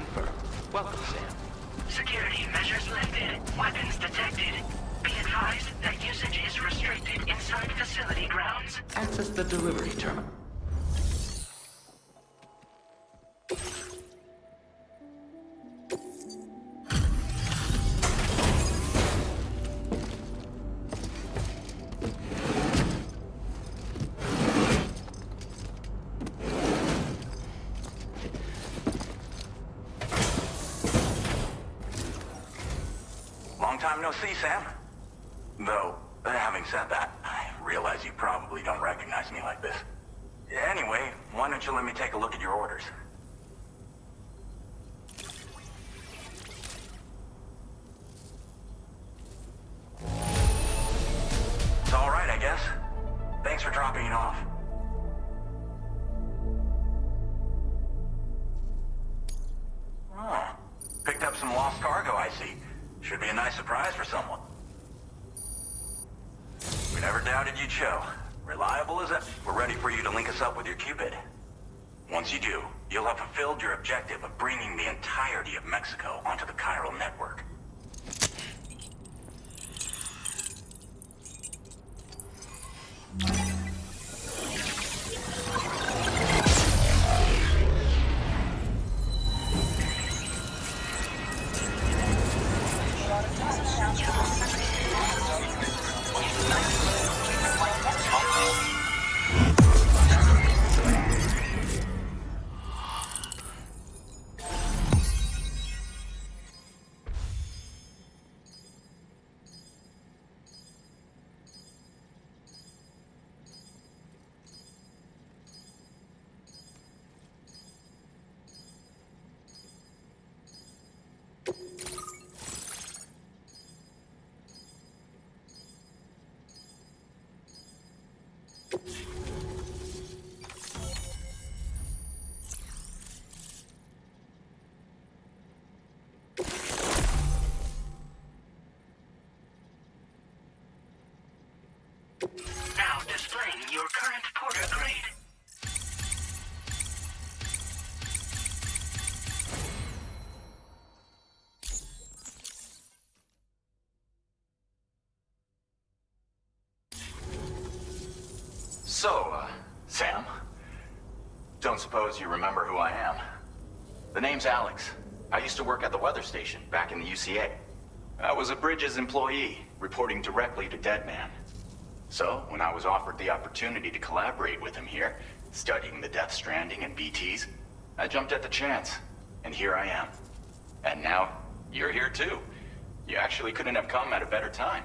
Speaker 7: confirmed. Welcome, Sam.
Speaker 6: Security measures lifted. Weapons detected. Be advised that usage is restricted inside facility grounds.
Speaker 7: Access the delivery terminal.
Speaker 12: Long time no see, Sam. Though, having said that, I realize you probably don't recognize me like this. Anyway, why don't you let me take a look at your orders? It's all right, I guess. Thanks for dropping it off. Oh, picked up some lost cargo, I see. Should be a nice surprise for someone. We never doubted you'd show. Reliable as ever. We're ready for you to link us up with your Cupid. Once you do, you'll have fulfilled your objective of bringing the entirety of Mexico onto the chiral network.
Speaker 6: Now displaying your current porter grade.
Speaker 12: So, Sam, don't suppose you remember who I am? The name's Alex. I used to work at the weather station back in the UCA. I was a Bridges employee, reporting directly to Deadman. So, when I was offered the opportunity to collaborate with him here, studying the Death Stranding and BTs, I jumped at the chance, and here I am. And now, you're here too. You actually couldn't have come at a better time.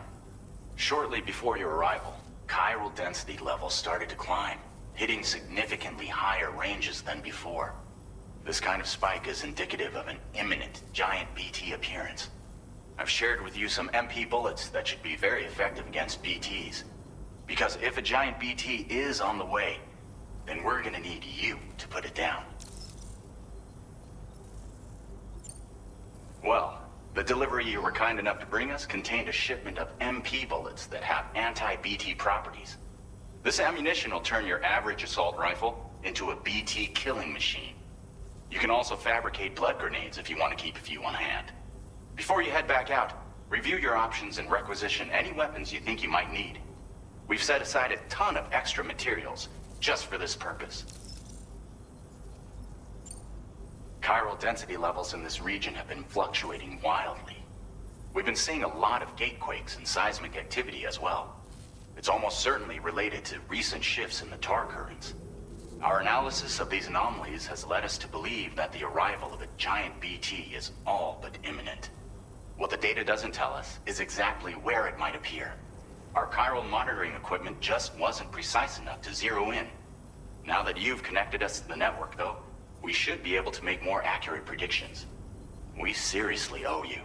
Speaker 12: Shortly before your arrival, chiral density levels started to climb, hitting significantly higher ranges than before. This kind of spike is indicative of an imminent giant BT appearance. I've shared with you some MP bullets that should be very effective against BTs. Because if a giant BT is on the way, then we're gonna need you to put it down. Well, the delivery you were kind enough to bring us contained a shipment of MP bullets that have anti-BT properties. This ammunition will turn your average assault rifle into a BT killing machine. You can also fabricate blood grenades if you want to keep a few on hand. Before you head back out, review your options and requisition any weapons you think you might need. We've set aside a ton of extra materials just for this purpose. Chiral density levels in this region have been fluctuating wildly. We've been seeing a lot of gatequakes and seismic activity as well. It's almost certainly related to recent shifts in the tar currents. Our analysis of these anomalies has led us to believe that the arrival of a giant BT is all but imminent. What the data doesn't tell us is exactly where it might appear. Our chiral monitoring equipment just wasn't precise enough to zero in. Now that you've connected us to the network, though, we should be able to make more accurate predictions. We seriously owe you.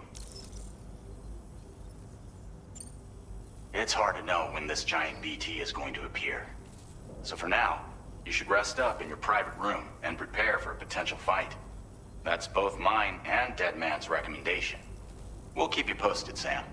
Speaker 12: It's hard to know when this giant BT is going to appear. So for now, you should rest up in your private room and prepare for a potential fight. That's both mine and Deadman's recommendation. We'll keep you posted, Sam.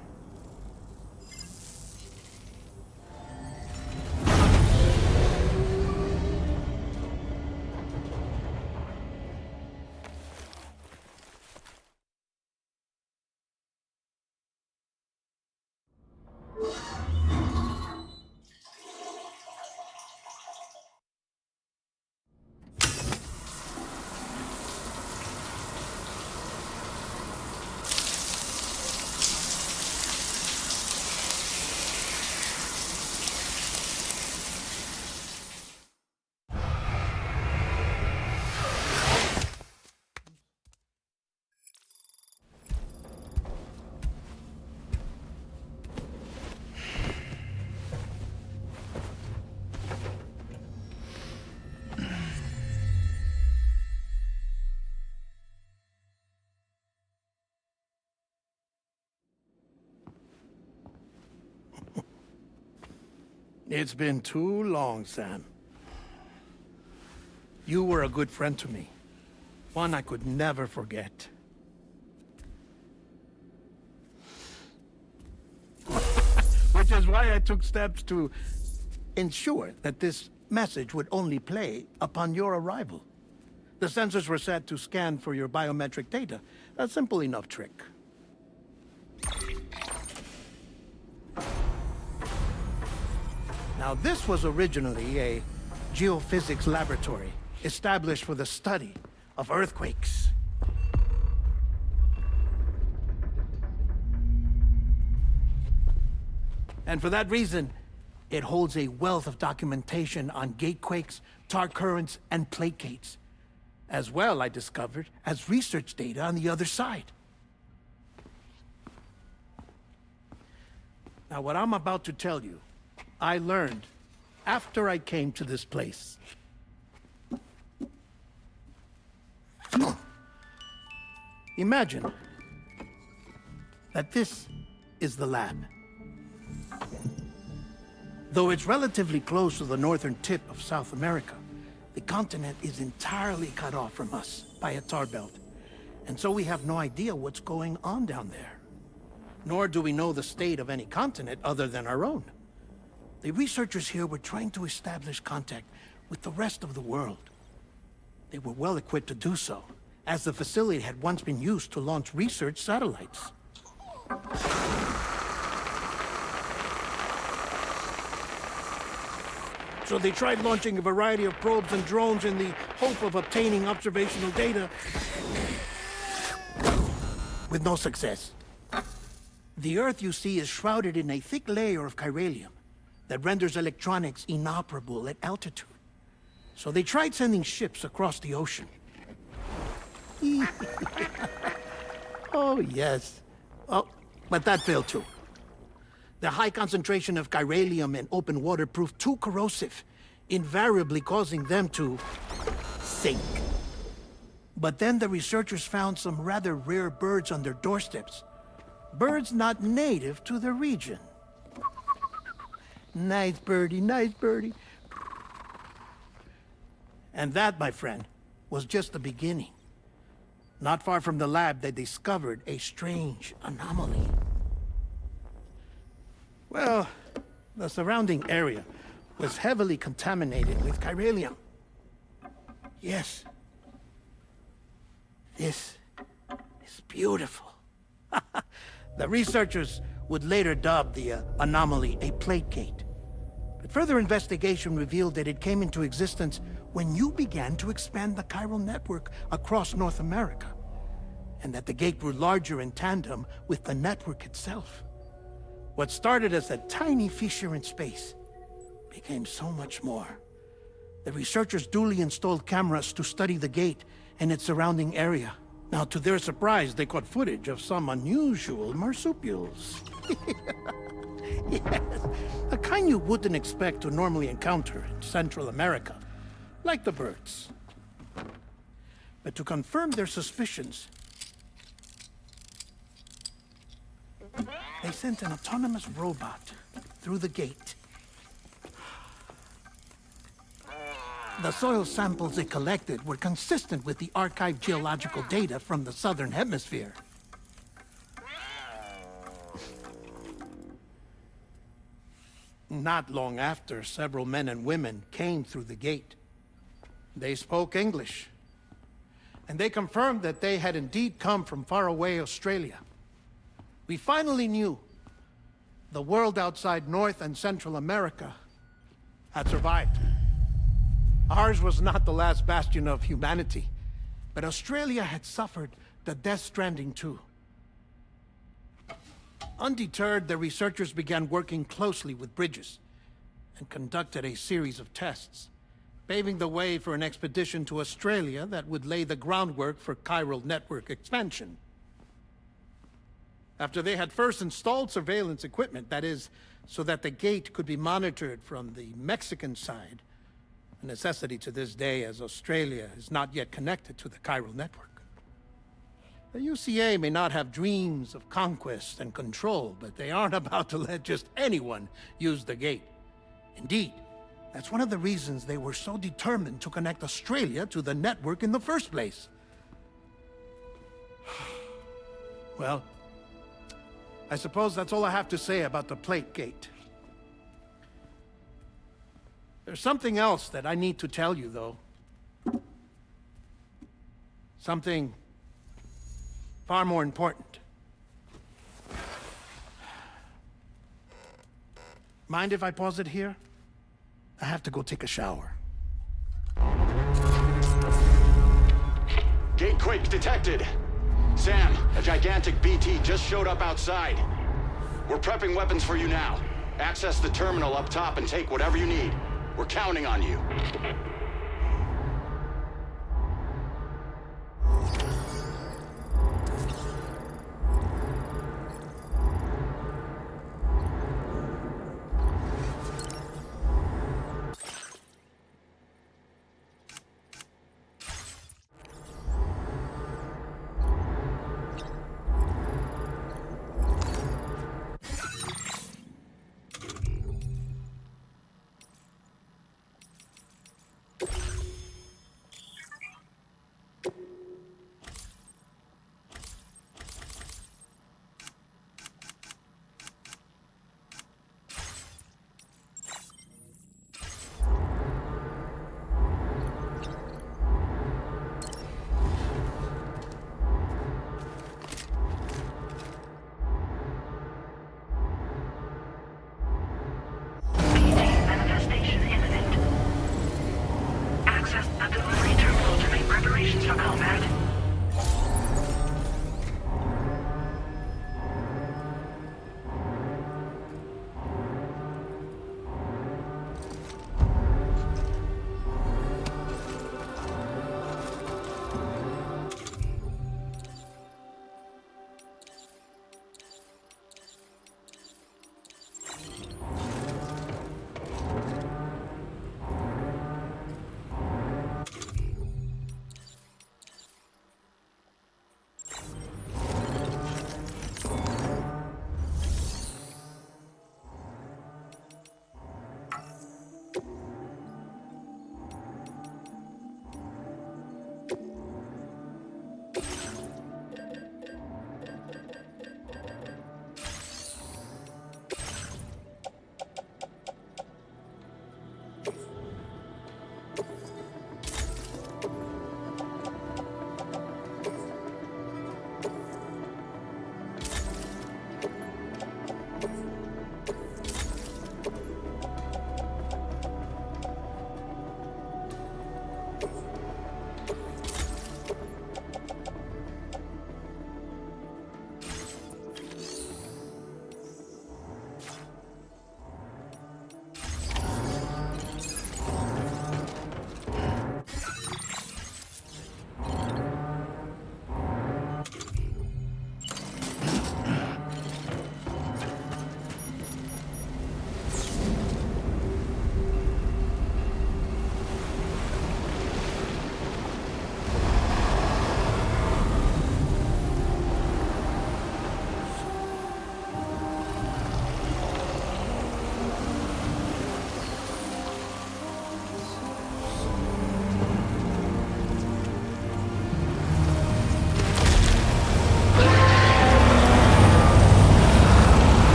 Speaker 1: It's been too long, Sam. You were a good friend to me. One I could never forget. Which is why I took steps to ensure that this message would only play upon your arrival. The sensors were set to scan for your biometric data. A simple enough trick. Now, this was originally a geophysics laboratory established for the study of earthquakes. And for that reason, it holds a wealth of documentation on gatequakes, tar currents, and plate gates. As well, I discovered, as research data on the other side. Now, what I'm about to tell you, I learned after I came to this place. Imagine that this is the lab. Though it's relatively close to the northern tip of South America, the continent is entirely cut off from us by a tar belt. And so we have no idea what's going on down there. Nor do we know the state of any continent other than our own. The researchers here were trying to establish contact with the rest of the world. They were well equipped to do so, as the facility had once been used to launch research satellites. So they tried launching a variety of probes and drones in the hope of obtaining observational data, with no success. The Earth, you see, is shrouded in a thick layer of chiralium that renders electronics inoperable at altitude. So they tried sending ships across the ocean. Oh, yes. Oh, but that failed too. The high concentration of chiralium in open water proved too corrosive, invariably causing them to sink. But then the researchers found some rather rare birds on their doorsteps. Birds not native to the region. Nice birdie, nice birdie. And that, my friend, was just the beginning. Not far from the lab, they discovered a strange anomaly. Well, the surrounding area was heavily contaminated with chiralium. Yes. This is beautiful. The researchers would later dub the anomaly a plate gate. But further investigation revealed that it came into existence when you began to expand the chiral network across North America, and that the gate grew larger in tandem with the network itself. What started as a tiny fissure in space became so much more. The researchers duly installed cameras to study the gate and its surrounding area. Now, to their surprise, they caught footage of some unusual marsupials. Yes, a kind you wouldn't expect to normally encounter in Central America, like the birds. But to confirm their suspicions, they sent an autonomous robot through the gate. The soil samples it collected were consistent with the archived geological data from the southern hemisphere. Not long after, several men and women came through the gate. They spoke English, and they confirmed that they had indeed come from faraway Australia. We finally knew the world outside North and Central America had survived. Ours was not the last bastion of humanity, but Australia had suffered the death stranding too. Undeterred, the researchers began working closely with Bridges and conducted a series of tests, paving the way for an expedition to Australia that would lay the groundwork for chiral network expansion. After they had first installed surveillance equipment, that is, so that the gate could be monitored from the Mexican side, a necessity to this day as Australia is not yet connected to the chiral network. The UCA may not have dreams of conquest and control, but they aren't about to let just anyone use the gate. Indeed, that's one of the reasons they were so determined to connect Australia to the network in the first place. Well, I suppose that's all I have to say about the Plate Gate. There's something else that I need to tell you, though. Something far more important. Mind if I pause it here? I have to go take a shower.
Speaker 13: Gate quake detected. Sam, a gigantic BT just showed up outside. We're prepping weapons for you now. Access the terminal up top and take whatever you need. We're counting on you.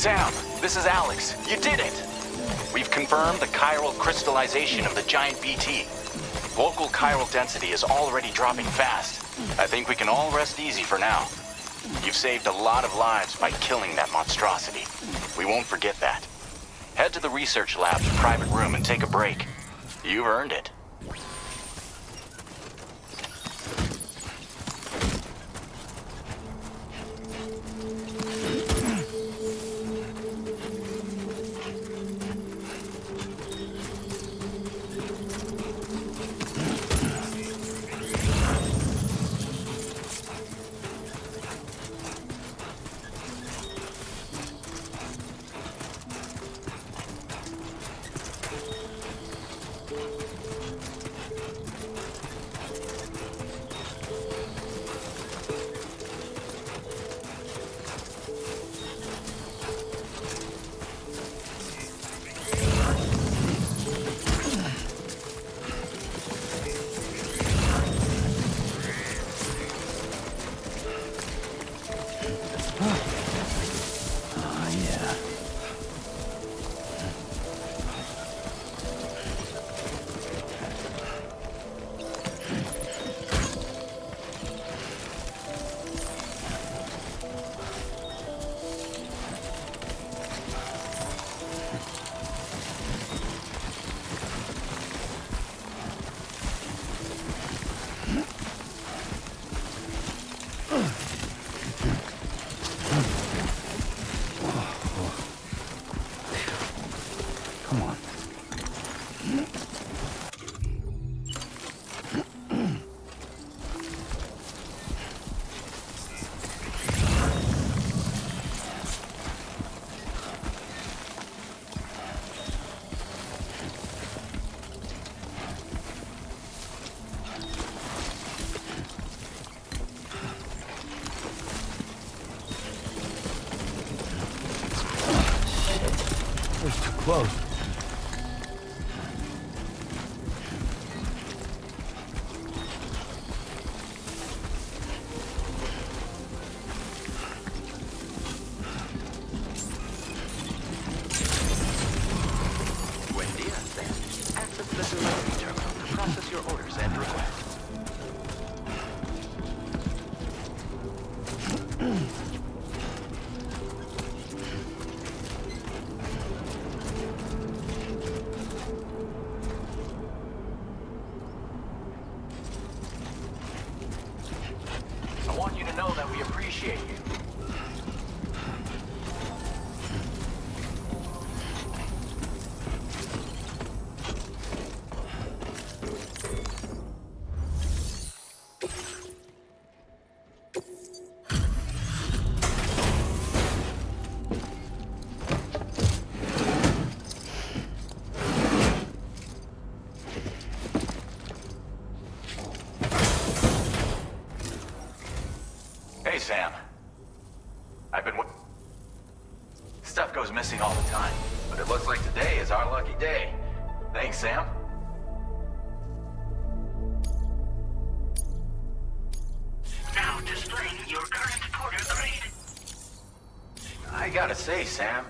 Speaker 12: Sam, this is Alex. You did it! We've confirmed the chiral crystallization of the giant BT. Local chiral density is already dropping fast. I think we can all rest easy for now. You've saved a lot of lives by killing that monstrosity. We won't forget that. Head to the research lab's private room and take a break. You've earned it.
Speaker 1: Close.
Speaker 7: Buen dia, Sam. Access the delivery terminal to process your orders and requests.
Speaker 12: I want you to know that we appreciate you. Hey, Sam. I've been... Stuff goes missing all the time, but it looks like today is our lucky day. Thanks, Sam.
Speaker 6: Now displaying your current porter grade.
Speaker 12: I gotta say, Sam,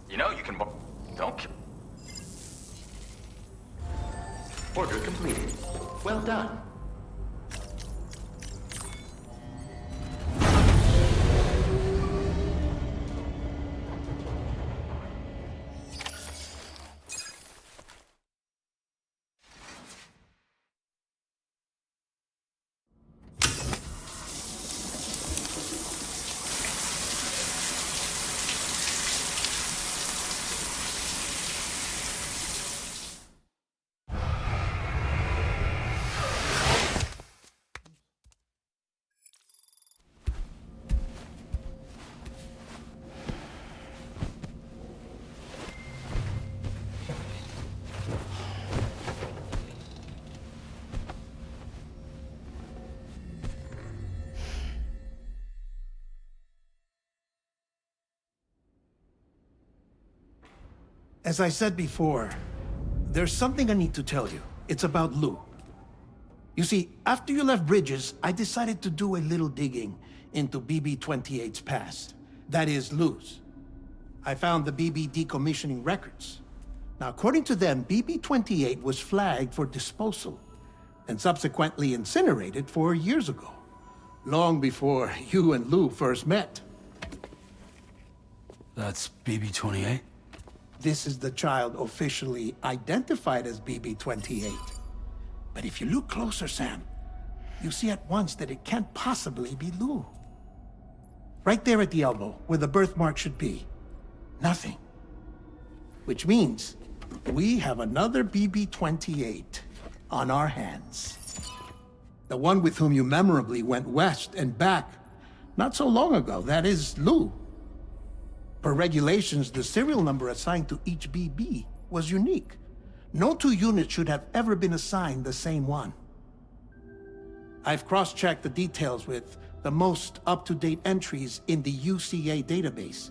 Speaker 12: you know you can... Don't...
Speaker 7: Order completed. Well done.
Speaker 1: As I said before, there's something I need to tell you. It's about Lou. You see, after you left Bridges, I decided to do a little digging into BB-28's past. That is, Lou's. I found the BB decommissioning records. Now, according to them, BB-28 was flagged for disposal and subsequently incinerated 4 years ago, long before you and Lou first met.
Speaker 4: That's BB-28?
Speaker 1: This is the child officially identified as BB-28. But if you look closer, Sam, you see at once that it can't possibly be Lou. Right there at the elbow, where the birthmark should be. Nothing. Which means we have another BB-28 on our hands. The one with whom you memorably went west and back not so long ago, that is Lou. Per regulations, the serial number assigned to each BB was unique. No two units should have ever been assigned the same one. I've cross-checked the details with the most up-to-date entries in the UCA database.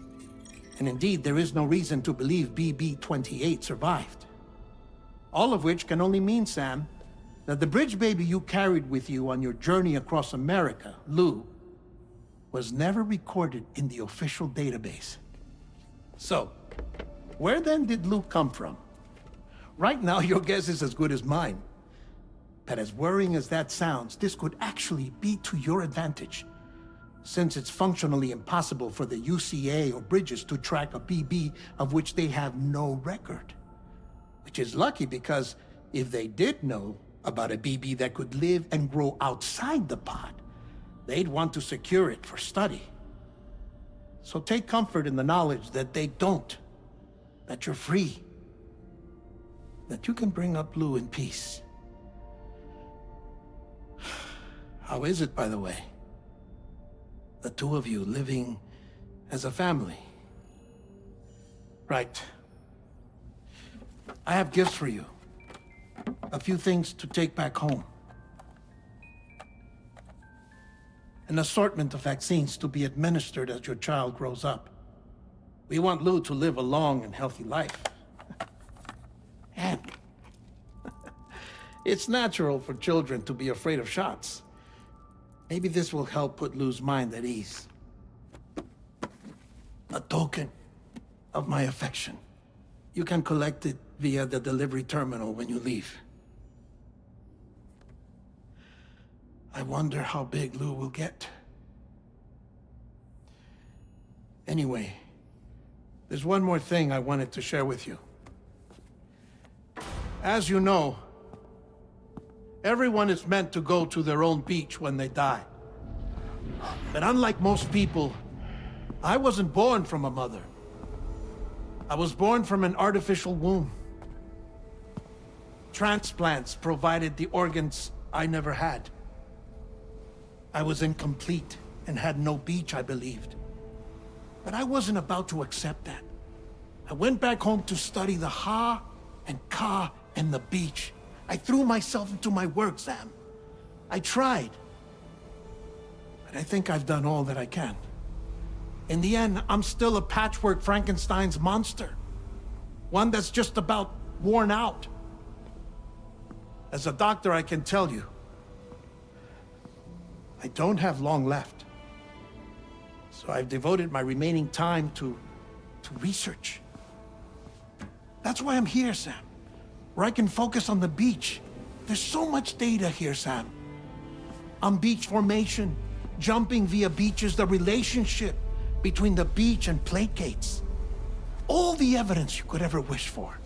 Speaker 1: And indeed, there is no reason to believe BB-28 survived. All of which can only mean, Sam, that the bridge baby you carried with you on your journey across America, Lou, was never recorded in the official database. So, where then did Lou come from? Right now, your guess is as good as mine. But as worrying as that sounds, this could actually be to your advantage, since it's functionally impossible for the UCA or Bridges to track a BB of which they have no record. Which is lucky because if they did know about a BB that could live and grow outside the pod, they'd want to secure it for study. So take comfort in the knowledge that they don't, that you're free, that you can bring up Lou in peace. How is it, by the way? The two of you living as a family. Right. I have gifts for you. A few things to take back home. An assortment of vaccines to be administered as your child grows up. We want Lou to live a long and healthy life. And it's natural for children to be afraid of shots. Maybe this will help put Lou's mind at ease. A token of my affection. You can collect it via the delivery terminal when you leave. I wonder how big Lou will get. Anyway, there's one more thing I wanted to share with you. As you know, everyone is meant to go to their own beach when they die. But unlike most people, I wasn't born from a mother. I was born from an artificial womb. Transplants provided the organs I never had. I was incomplete and had no beach, I believed. But I wasn't about to accept that. I went back home to study the Ha and Ka and the beach. I threw myself into my work, Sam. I tried. But I think I've done all that I can. In the end, I'm still a patchwork Frankenstein's monster. One that's just about worn out. As a doctor, I can tell you, I don't have long left. So I've devoted my remaining time to research. That's why I'm here, Sam. Where I can focus on the beach. There's so much data here, Sam. On beach formation, jumping via beaches, the relationship between the beach and placates. All the evidence you could ever wish for.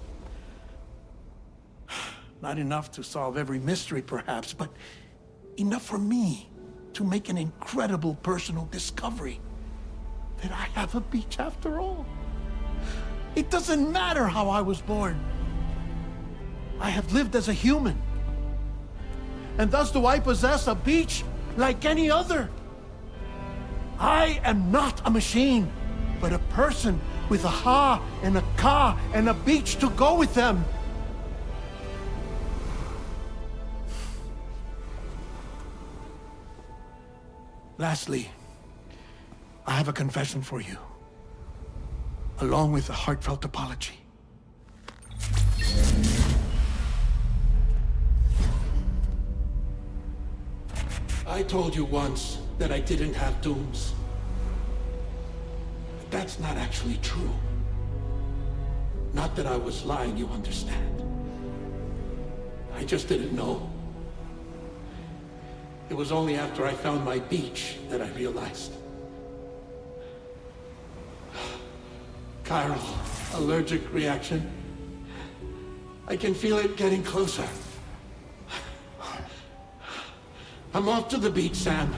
Speaker 1: Not enough to solve every mystery, perhaps, but enough for me to make an incredible personal discovery that I have a beach after all. It doesn't matter how I was born. I have lived as a human. And thus do I possess a beach like any other. I am not a machine, but a person with a Ha and a Ka and a beach to go with them. Lastly, I have a confession for you, along with a heartfelt apology. I told you once that I didn't have dooms. But that's not actually true.
Speaker 14: Not that I was lying, you understand. I just didn't know. It was only after I found my beach that I realized. Chiral, allergic reaction. I can feel it getting closer. I'm off to the beach, Sam.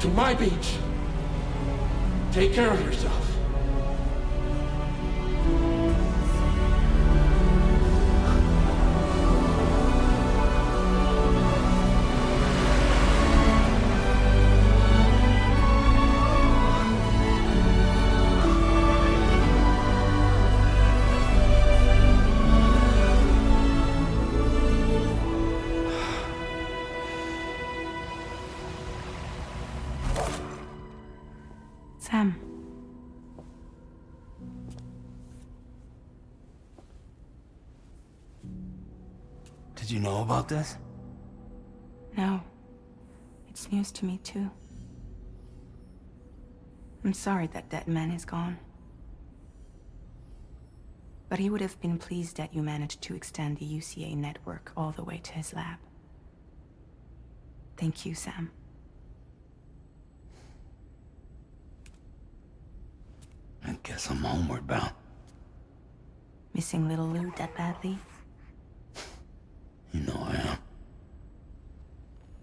Speaker 14: To my beach. Take care of yourself.
Speaker 2: Sam.
Speaker 4: Did you know about this?
Speaker 2: No. It's news to me, too. I'm sorry that that man is gone. But he would have been pleased that you managed to extend the UCA network all the way to his lab. Thank you, Sam.
Speaker 4: I guess I'm homeward bound.
Speaker 2: Missing little Lou that badly?
Speaker 4: You know I am.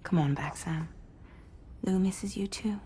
Speaker 2: Come on back, Sam. Lou misses you too.